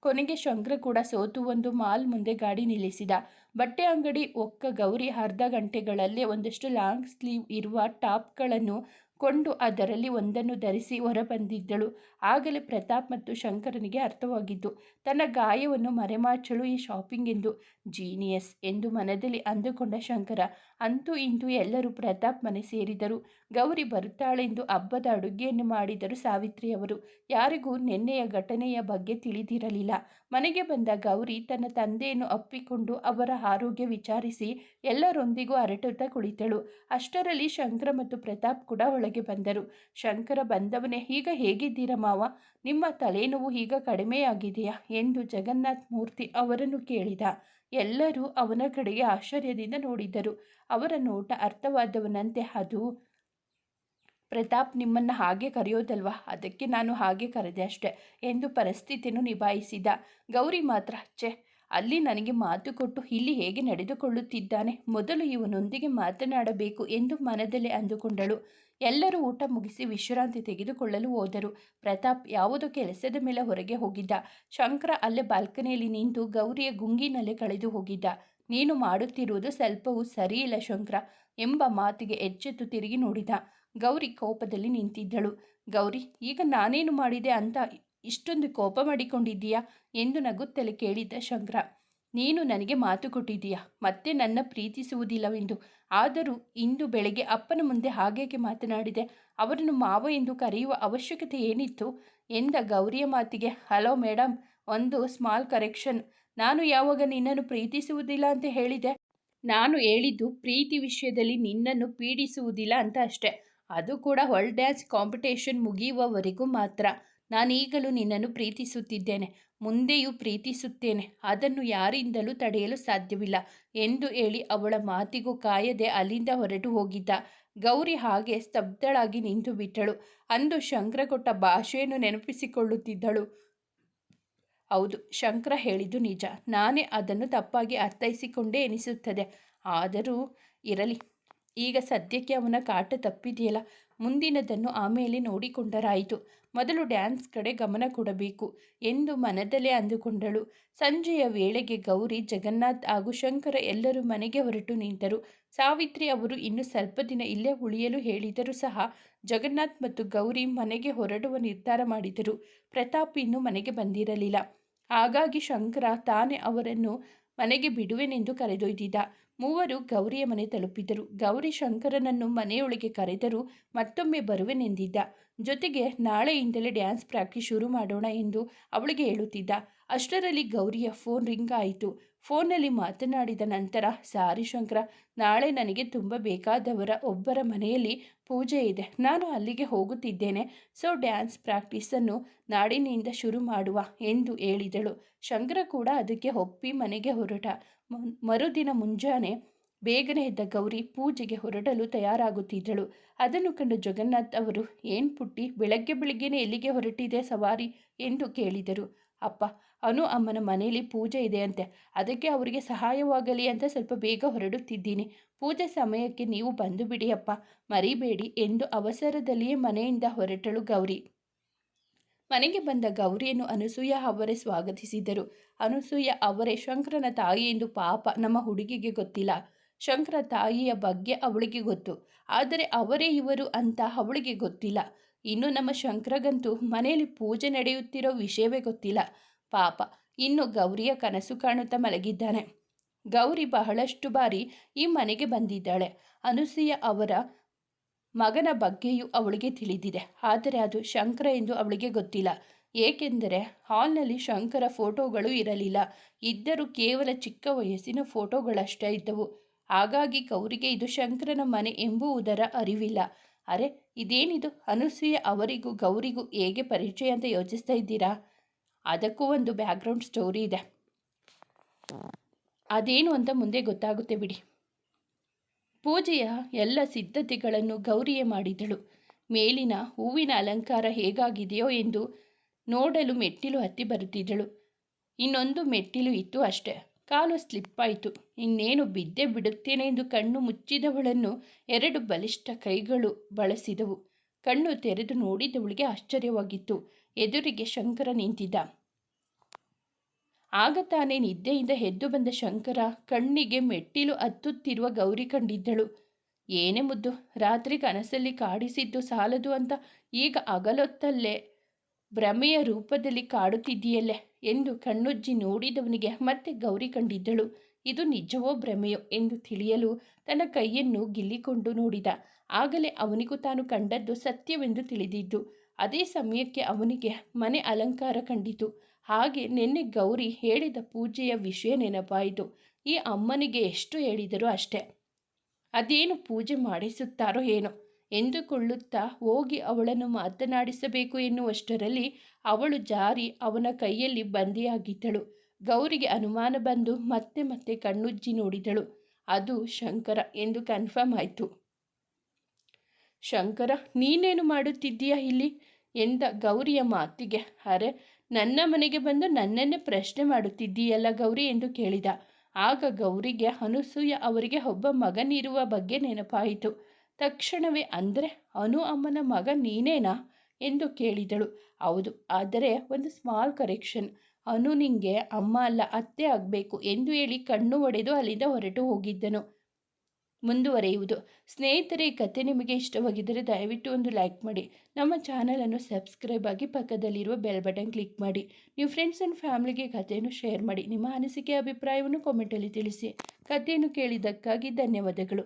ಕೊನೆಗೆ ಶಂಕರ ಕೂಡ ಸೋತು ಒಂದು ಮಾಲ್ ಮುಂದೆ ಗಾಡಿ ನಿಲ್ಲಿಸಿದ. ಬಟ್ಟೆ ಅಂಗಡಿ ಒಕ್ಕ ಗೌರಿ ಅರ್ಧ ಗಂಟೆಗಳಲ್ಲೇ ಒಂದಷ್ಟು ಲಾಂಗ್ ಸ್ಲೀವ್ ಇರುವ ಟಾಪ್ಗಳನ್ನು ಕೊಂಡು ಅದರಲ್ಲಿ ಒಂದನ್ನು ಧರಿಸಿ ಹೊರಬಂದಿದ್ದಳು. ಆಗಲೇ ಪ್ರತಾಪ್ ಮತ್ತು ಶಂಕರನಿಗೆ ಅರ್ಥವಾಗಿದ್ದು ತನ್ನ ಗಾಯವನ್ನು ಮರೆಮಾಚಲು ಈ ಶಾಪಿಂಗ್ ಎಂದು. ಜೀನಿಯಸ್ ಎಂದು ಮನದಲ್ಲಿ ಅಂದುಕೊಂಡ ಶಂಕರ. ಅಂತೂ ಇಂತೂ ಎಲ್ಲರೂ ಪ್ರತಾಪ್ ಮನೆ ಸೇರಿದರು. ಗೌರಿ ಬರುತ್ತಾಳೆಂದು ಹಬ್ಬದ ಅಡುಗೆಯನ್ನು ಮಾಡಿದರು ಸಾವಿತ್ರಿಯವರು. ಯಾರಿಗೂ ನಿನ್ನೆಯ ಘಟನೆಯ ಬಗ್ಗೆ ತಿಳಿದಿರಲಿಲ್ಲ. ಮನೆಗೆ ಬಂದ ಗೌರಿ ತನ್ನ ತಂದೆಯನ್ನು ಅಪ್ಪಿಕೊಂಡು ಅವರ ಆರೋಗ್ಯ ವಿಚಾರಿಸಿ ಎಲ್ಲರೊಂದಿಗೂ ಹರಟುತ್ತಾ ಕುಳಿತಳು. ಅಷ್ಟರಲ್ಲಿ ಶಂಕರ ಮತ್ತು ಪ್ರತಾಪ್ ಕೂಡ ಒಳಗೆ ಬಂದರು. ಶಂಕರ, ಬಂದವನೇ, ಈಗ ಹೇಗಿದ್ದೀರಾ ಮಾವ? ನಿಮ್ಮ ತಲೆನೋವು ಈಗ ಕಡಿಮೆಯಾಗಿದೆಯಾ ಎಂದು ಜಗನ್ನಾಥ್ ಮೂರ್ತಿ ಅವರನ್ನು ಕೇಳಿದ. ಎಲ್ಲರೂ ಅವನ ಕಡೆಗೆ ಆಶ್ಚರ್ಯದಿಂದ ನೋಡಿದರು. ಅವರ ನೋಟ ಅರ್ಥವಾದವನಂತೆ, ಅದು ಪ್ರತಾಪ್ ನಿಮ್ಮನ್ನು ಹಾಗೆ ಕರೆಯೋದಲ್ವಾ, ಅದಕ್ಕೆ ನಾನು ಹಾಗೆ ಕರೆದೆ ಅಷ್ಟೆ ಎಂದು ಪರಿಸ್ಥಿತಿಯನ್ನು ನಿಭಾಯಿಸಿದ. ಗೌರಿ ಮಾತ್ರ, ಅಲ್ಲಿ ನನಗೆ ಮಾತು ಕೊಟ್ಟು ಇಲ್ಲಿ ಹೇಗೆ ನಡೆದುಕೊಳ್ಳುತ್ತಿದ್ದಾನೆ, ಮೊದಲು ಇವನೊಂದಿಗೆ ಮಾತನಾಡಬೇಕು ಎಂದು ಮನದಲ್ಲೇ ಅಂದುಕೊಂಡಳು. ಎಲ್ಲರೂ ಊಟ ಮುಗಿಸಿ ವಿಶ್ರಾಂತಿ ತೆಗೆದುಕೊಳ್ಳಲು ಹೋದರು. ಪ್ರತಾಪ್ ಯಾವುದೋ ಕೆಲಸದ ಮೇಲೆ ಹೊರಗೆ ಹೋಗಿದ್ದ. ಶಂಕರ ಅಲ್ಲೇ ಬಾಲ್ಕನಿಯಲ್ಲಿ ನಿಂತು ಗೌರಿಯ ಗುಂಗಿನಲ್ಲೇ ಕಳೆದು ಹೋಗಿದ್ದ. ನೀನು ಮಾಡುತ್ತಿರುವುದು ಸ್ವಲ್ಪವೂ ಸರಿಯಿಲ್ಲ ಶಂಕರ ಎಂಬ ಮಾತಿಗೆ ಎಚ್ಚೆತ್ತು ತಿರುಗಿ ನೋಡಿದ. ಗೌರಿ ಕೋಪದಲ್ಲಿ ನಿಂತಿದ್ದಳು. ಗೌರಿ, ಈಗ ನಾನೇನು ಮಾಡಿದೆ ಅಂತ ಇಷ್ಟೊಂದು ಕೋಪ ಮಾಡಿಕೊಂಡಿದ್ದೀಯಾ ಎಂದು ನಗುತ್ತಲೇ ಕೇಳಿದ್ದ ಶಂಕರ. ನೀನು ನನಗೆ ಮಾತು ಕೊಟ್ಟಿದ್ದೀಯಾ ಮತ್ತೆ ನನ್ನ ಪ್ರೀತಿಸುವುದಿಲ್ಲವೆಂದು. ಆದರೂ ಇಂದು ಬೆಳಗ್ಗೆ ಅಪ್ಪನ ಮುಂದೆ ಹಾಗೇಕೆ ಮಾತನಾಡಿದೆ? ಅವರನ್ನು ಮಾವ ಎಂದು ಕರೆಯುವ ಅವಶ್ಯಕತೆ ಏನಿತ್ತು ಎಂದ ಗೌರಿಯ ಮಾತಿಗೆ. ಹಲೋ ಮೇಡಮ್, ಒಂದು ಸ್ಮಾಲ್ ಕರೆಕ್ಷನ್. ನಾನು ಯಾವಾಗ ನಿನ್ನನ್ನು ಪ್ರೀತಿಸುವುದಿಲ್ಲ ಅಂತ ಹೇಳಿದೆ? ನಾನು ಹೇಳಿದ್ದು ಪ್ರೀತಿ ವಿಷಯದಲ್ಲಿ ನಿನ್ನನ್ನು ಪೀಡಿಸುವುದಿಲ್ಲ ಅಂತ ಅಷ್ಟೆ. ಅದು ಕೂಡ ವರ್ಲ್ಡ್ ಡ್ಯಾನ್ಸ್ ಕಾಂಪಿಟೇಷನ್ ಮುಗಿಯುವವರೆಗೂ ಮಾತ್ರ. ನಾನೀಗಲೂ ನಿನ್ನನ್ನು ಪ್ರೀತಿಸುತ್ತಿದ್ದೇನೆ, ಮುಂದೆಯೂ ಪ್ರೀತಿಸುತ್ತೇನೆ, ಅದನ್ನು ಯಾರಿಂದಲೂ ತಡೆಯಲು ಸಾಧ್ಯವಿಲ್ಲ ಎಂದು ಹೇಳಿ ಅವಳ ಮಾತಿಗೂ ಕಾಯದೆ ಅಲ್ಲಿಂದ ಹೊರಟು ಹೋಗಿದ್ದ. ಗೌರಿ ಹಾಗೆ ಸ್ತಬ್ಧಳಾಗಿ ನಿಂತು ಬಿಟ್ಟಳು. ಅಂದು ಶಂಕರ ಕೊಟ್ಟ ಭಾಷೆಯನ್ನು ನೆನಪಿಸಿಕೊಳ್ಳುತ್ತಿದ್ದಳು. ಹೌದು, ಶಂಕರ ಹೇಳಿದ್ದು ನಿಜ. ನಾನೇ ಅದನ್ನು ತಪ್ಪಾಗಿ ಅರ್ಥೈಸಿಕೊಂಡೇ ಎನಿಸುತ್ತದೆ. ಆದರೂ ಇರಲಿ, ಈಗ ಸದ್ಯಕ್ಕೆ ಅವನ ಕಾಟ ತಪ್ಪಿದೆಯಲ್ಲ, ಮುಂದಿನದನ್ನು ಆಮೇಲೆ ನೋಡಿಕೊಂಡರಾಯಿತು. ಮೊದಲು ಡ್ಯಾನ್ಸ್ ಕಡೆ ಗಮನ ಕೊಡಬೇಕು ಎಂದು ಮನದಲ್ಲೇ ಅಂದುಕೊಂಡಳು. ಸಂಜೆಯ ವೇಳೆಗೆ ಗೌರಿ, ಜಗನ್ನಾಥ್ ಹಾಗೂ ಶಂಕರ ಎಲ್ಲರೂ ಮನೆಗೆ ಹೊರಟು ನಿಂತರು. ಸಾವಿತ್ರಿ ಅವರು ಇನ್ನು ಸ್ವಲ್ಪ ದಿನ ಇಲ್ಲೇ ಉಳಿಯಲು ಹೇಳಿದರೂ ಸಹ ಜಗನ್ನಾಥ್ ಮತ್ತು ಗೌರಿ ಮನೆಗೆ ಹೊರಡುವ ನಿರ್ಧಾರ ಮಾಡಿದರು. ಪ್ರತಾಪ್ ಇನ್ನೂ ಮನೆಗೆ ಬಂದಿರಲಿಲ್ಲ. ಹಾಗಾಗಿ ಶಂಕರ ತಾನೇ ಅವರನ್ನು ಮನೆಗೆ ಬಿಡುವೆನೆಂದು ಕರೆದೊಯ್ದಿದ್ದ. ಮೂವರು ಗೌರಿಯ ಮನೆ ತಲುಪಿದರು. ಗೌರಿ ಶಂಕರನನ್ನು ಮನೆಯೊಳಗೆ ಕರೆದರೂ ಮತ್ತೊಮ್ಮೆ ಬರುವೆನೆಂದಿದ್ದ. ಜೊತೆಗೆ ನಾಳೆಯಿಂದಲೇ ಡ್ಯಾನ್ಸ್ ಪ್ರಾಕ್ಟೀಸ್ ಶುರು ಮಾಡೋಣ ಎಂದು ಅವಳಿಗೆ ಹೇಳುತ್ತಿದ್ದ. ಅಷ್ಟರಲ್ಲಿ ಗೌರಿಯ ಫೋನ್ ರಿಂಗ್ ಆಯಿತು. ಫೋನ್ನಲ್ಲಿ ಮಾತನಾಡಿದ ನಂತರ, ಸಾರಿ ಶಂಕರ, ನಾಳೆ ನನಗೆ ತುಂಬ ಬೇಕಾದವರ ಒಬ್ಬರ ಮನೆಯಲ್ಲಿ ಪೂಜೆ ಇದೆ, ನಾನು ಅಲ್ಲಿಗೆ ಹೋಗುತ್ತಿದ್ದೇನೆ. ಸೊ ಡ್ಯಾನ್ಸ್ ಪ್ರಾಕ್ಟೀಸನ್ನು ನಾಡಿನಿಂದ ಶುರು ಮಾಡುವ ಎಂದು ಹೇಳಿದಳು. ಶಂಕರ ಕೂಡ ಅದಕ್ಕೆ ಒಪ್ಪಿ ಮನೆಗೆ ಹೊರಟ. ಮರುದಿನ ಮುಂಜಾನೆ ಬೇಗನೆ ಎದ್ದ ಗೌರಿ ಪೂಜೆಗೆ ಹೊರಡಲು ತಯಾರಾಗುತ್ತಿದ್ದಳು. ಅದನ್ನು ಕಂಡು ಜಗನ್ನಾಥ್ ಅವರು, ಏನು ಪುಟ್ಟಿ, ಬೆಳಗ್ಗೆ ಬೆಳಗ್ಗೆನೇ ಎಲ್ಲಿಗೆ ಹೊರಟಿದೆ ಸವಾರಿ ಎಂದು ಕೇಳಿದರು. ಅಪ್ಪ, ಅನು ಅಮ್ಮನ ಮನೆಯಲ್ಲಿ ಪೂಜೆ ಇದೆಯಂತೆ, ಅದಕ್ಕೆ ಅವರಿಗೆ ಸಹಾಯವಾಗಲಿ ಅಂತ ಸ್ವಲ್ಪ ಬೇಗ ಹೊರಡುತ್ತಿದ್ದೀನಿ. ಪೂಜೆ ಸಮಯಕ್ಕೆ ನೀವು ಬಂದು ಬಿಡಿ ಅಪ್ಪ, ಮರಿಬೇಡಿ ಎಂದು ಅವಸರದಲ್ಲಿಯೇ ಮನೆಯಿಂದ ಹೊರಟಳು ಗೌರಿ. ಮನೆಗೆ ಬಂದ ಗೌರಿಯನ್ನು ಅನಸೂಯ ಅವರೇ ಸ್ವಾಗತಿಸಿದರು. ಅನಸೂಯ ಅವರೇ ಶಂಕರನ ತಾಯಿ ಎಂದು. ಪಾಪ, ನಮ್ಮ ಹುಡುಗಿಗೆ ಗೊತ್ತಿಲ್ಲ. ಶಂಕರ ತಾಯಿಯ ಬಗ್ಗೆ ಅವಳಿಗೆ ಗೊತ್ತು, ಆದರೆ ಅವರೇ ಇವರು ಅಂತ ಅವಳಿಗೆ ಗೊತ್ತಿಲ್ಲ. ಇನ್ನು ನಮ್ಮ ಶಂಕರಗಂತೂ ಮನೆಯಲ್ಲಿ ಪೂಜೆ ನಡೆಯುತ್ತಿರೋ ವಿಷಯವೇ ಗೊತ್ತಿಲ್ಲ. ಪಾಪ, ಇನ್ನು ಗೌರಿಯ ಕನಸು ಕಾಣುತ್ತಾ ಮಲಗಿದ್ದಾನೆ. ಗೌರಿ ಬಹಳಷ್ಟು ಬಾರಿ ಈ ಮನೆಗೆ ಬಂದಿದ್ದಾಳೆ. ಅನಸೂಯ ಅವರ ಮಗನ ಬಗ್ಗೆಯೂ ಅವಳಿಗೆ ತಿಳಿದಿದೆ, ಆದರೆ ಅದು ಶಂಕರ ಎಂದು ಅವಳಿಗೆ ಗೊತ್ತಿಲ್ಲ. ಏಕೆಂದರೆ ಹಾಲ್ನಲ್ಲಿ ಶಂಕರ ಫೋಟೋಗಳು ಇರಲಿಲ್ಲ. ಇದ್ದರೂ ಕೇವಲ ಚಿಕ್ಕ ವಯಸ್ಸಿನ ಫೋಟೋಗಳಷ್ಟೇ ಇದ್ದವು. ಹಾಗಾಗಿ ಗೌರಿಗೆ ಇದು ಶಂಕರನ ಮನೆ ಎಂಬುವುದರ ಅರಿವಿಲ್ಲ. ಅರೆ, ಇದೇನಿದು? ಅನಸೂಯ ಅವರಿಗೂ ಗೌರಿಗೂ ಹೇಗೆ ಪರಿಚಯ ಅಂತ ಯೋಚಿಸ್ತಾ ಇದ್ದೀರಾ? ಅದಕ್ಕೂ ಒಂದು ಬ್ಯಾಕ್ಗ್ರೌಂಡ್ ಸ್ಟೋರಿ ಇದೆ. ಅದೇನು ಅಂತ ಮುಂದೆ ಗೊತ್ತಾಗುತ್ತೆ ಬಿಡಿ. ಪೂಜೆಯ ಎಲ್ಲ ಸಿದ್ಧತೆಗಳನ್ನು ಗೌರಿಯೇ ಮಾಡಿದಳು. ಮೇಲಿನ ಹೂವಿನ ಅಲಂಕಾರ ಹೇಗಾಗಿದೆಯೋ ಎಂದು ನೋಡಲು ಮೆಟ್ಟಿಲು ಹತ್ತಿ ಬರುತ್ತಿದ್ದಳು. ಇನ್ನೊಂದು ಮೆಟ್ಟಿಲು ಇತ್ತು ಅಷ್ಟೇ. ಕಾಲು ಸ್ಲಿಪ್ಪಾಯಿತು. ಇನ್ನೇನು ಬಿದ್ದೇ ಬಿಡುತ್ತೇನೆ ಎಂದು ಕಣ್ಣು ಮುಚ್ಚಿದವಳನ್ನು 2 ಬಲಿಷ್ಠ ಕೈಗಳು ಬಳಸಿದವು. ಕಣ್ಣು ತೆರೆದು ನೋಡಿದವಳಿಗೆ ಆಶ್ಚರ್ಯವಾಗಿತ್ತು. ಎದುರಿಗೆ ಶಂಕರ ನಿಂತಿದ್ದ. ಆಗ ತಾನೇ ನಿದ್ದೆಯಿಂದ ಎದ್ದು ಬಂದ ಶಂಕರ ಕಣ್ಣಿಗೆ ಮೆಟ್ಟಿಲು ಹತ್ತುತ್ತಿರುವ ಗೌರಿ ಕಂಡಿದ್ದಳು. ಏನೇ ಮುದ್ದು, ರಾತ್ರಿ ಕನಸಲ್ಲಿ ಕಾಡಿಸಿದ್ದು ಸಾಲದು ಅಂತ ಈಗ ಹಗಲೊತ್ತಲ್ಲೇ ಭ್ರಮೆಯ ರೂಪದಲ್ಲಿ ಕಾಡುತ್ತಿದ್ದೀಯಲ್ಲೇ ಎಂದು ಕಣ್ಣುಜ್ಜಿ ನೋಡಿದವನಿಗೆ ಮತ್ತೆ ಗೌರಿ ಕಂಡಿದ್ದಳು. ಇದು ನಿಜವೋ ಭ್ರಮೆಯೋ ಎಂದು ತಿಳಿಯಲು ತನ್ನ ಕೈಯನ್ನು ಗಿಲ್ಲಿಕೊಂಡು ನೋಡಿದ. ಆಗಲೇ ಅವನಿಗೂ ತಾನು ಕಂಡದ್ದು ಸತ್ಯವೆಂದು ತಿಳಿದಿದ್ದು. ಅದೇ ಸಮಯಕ್ಕೆ ಅವನಿಗೆ ಮನೆ ಅಲಂಕಾರ ಕಂಡಿತು. ಹಾಗೆ ನಿನ್ನೆ ಗೌರಿ ಹೇಳಿದ ಪೂಜೆಯ ವಿಷಯ ನೆನಪಾಯಿತು. ಈ ಅಮ್ಮನಿಗೆ ಎಷ್ಟು ಹೇಳಿದರೂ ಅಷ್ಟೇ. ಅದೇನು ಪೂಜೆ ಮಾಡಿಸುತ್ತಾರೋ ಏನೋ ಎಂದುಕೊಳ್ಳುತ್ತಾ ಹೋಗಿ ಅವಳನ್ನು ಮಾತನಾಡಿಸಬೇಕು ಎನ್ನುವಷ್ಟರಲ್ಲಿ ಅವಳು ಜಾರಿ ಅವನ ಕೈಯಲ್ಲಿ ಬಂದಿಯಾಗಿದ್ದಳು. ಗೌರಿಗೆ ಅನುಮಾನ ಬಂದು ಮತ್ತೆ ಮತ್ತೆ ಕಣ್ಣುಜ್ಜಿ ನೋಡಿದಳು. ಅದು ಶಂಕರ ಎಂದು ಕನ್ಫರ್ಮ್ ಆಯಿತು. ಶಂಕರ, ನೀನೇನು ಮಾಡುತ್ತಿದ್ದೀಯಾ ಇಲ್ಲಿ ಎಂದ ಗೌರಿಯ ಮಾತಿಗೆ, ಅರೆ, ನನ್ನ ಮನೆಗೆ ಬಂದು ನನ್ನನ್ನೇ ಪ್ರಶ್ನೆ ಮಾಡುತ್ತಿದ್ದೀಯಲ್ಲ ಗೌರಿ ಎಂದು ಕೇಳಿದ. ಆಗ ಗೌರಿಗೆ ಅನಸೂಯ ಅವರಿಗೆ ಒಬ್ಬ ಮಗನಿರುವ ಬಗ್ಗೆ ನೆನಪಾಯಿತು. ತಕ್ಷಣವೇ, ಅಂದರೆ ಅನು ಅಮ್ಮನ ಮಗ ನೀನೇನಾ ಎಂದು ಕೇಳಿದಳು. ಹೌದು, ಆದರೆ ಒಂದು ಸ್ಮಾಲ್ ಕರೆಕ್ಷನ್. ಅನು ನಿಂಗೆ ಅಮ್ಮ ಅಲ್ಲ, ಅತ್ತೆ ಆಗಬೇಕು ಎಂದು ಹೇಳಿ ಕಣ್ಣು ಹೊಡೆದು ಅಲ್ಲಿಂದ ಹೊರಟು ಹೋಗಿದ್ದನು. ಮುಂದುವರೆಯುವುದು. ಸ್ನೇಹಿತರೆ, ಈ ಕತೆ ನಿಮಗೆ ಇಷ್ಟವಾಗಿದ್ದರೆ ದಯವಿಟ್ಟು ಒಂದು ಲೈಕ್ ಮಾಡಿ. ನಮ್ಮ ಚಾನಲನ್ನು ಸಬ್ಸ್ಕ್ರೈಬ್ ಆಗಿ ಪಕ್ಕದಲ್ಲಿರುವ ಬೆಲ್ ಬಟನ್ ಕ್ಲಿಕ್ ಮಾಡಿ. ನೀವು ಫ್ರೆಂಡ್ಸ್ ಆ್ಯಂಡ್ ಫ್ಯಾಮಿಲಿಗೆ ಕಥೆಯನ್ನು ಶೇರ್ ಮಾಡಿ. ನಿಮ್ಮ ಅನಿಸಿಕೆ ಅಭಿಪ್ರಾಯವನ್ನು ಕಾಮೆಂಟಲ್ಲಿ ತಿಳಿಸಿ. ಕಥೆಯನ್ನು ಕೇಳಿದ್ದಕ್ಕಾಗಿ ಧನ್ಯವಾದಗಳು.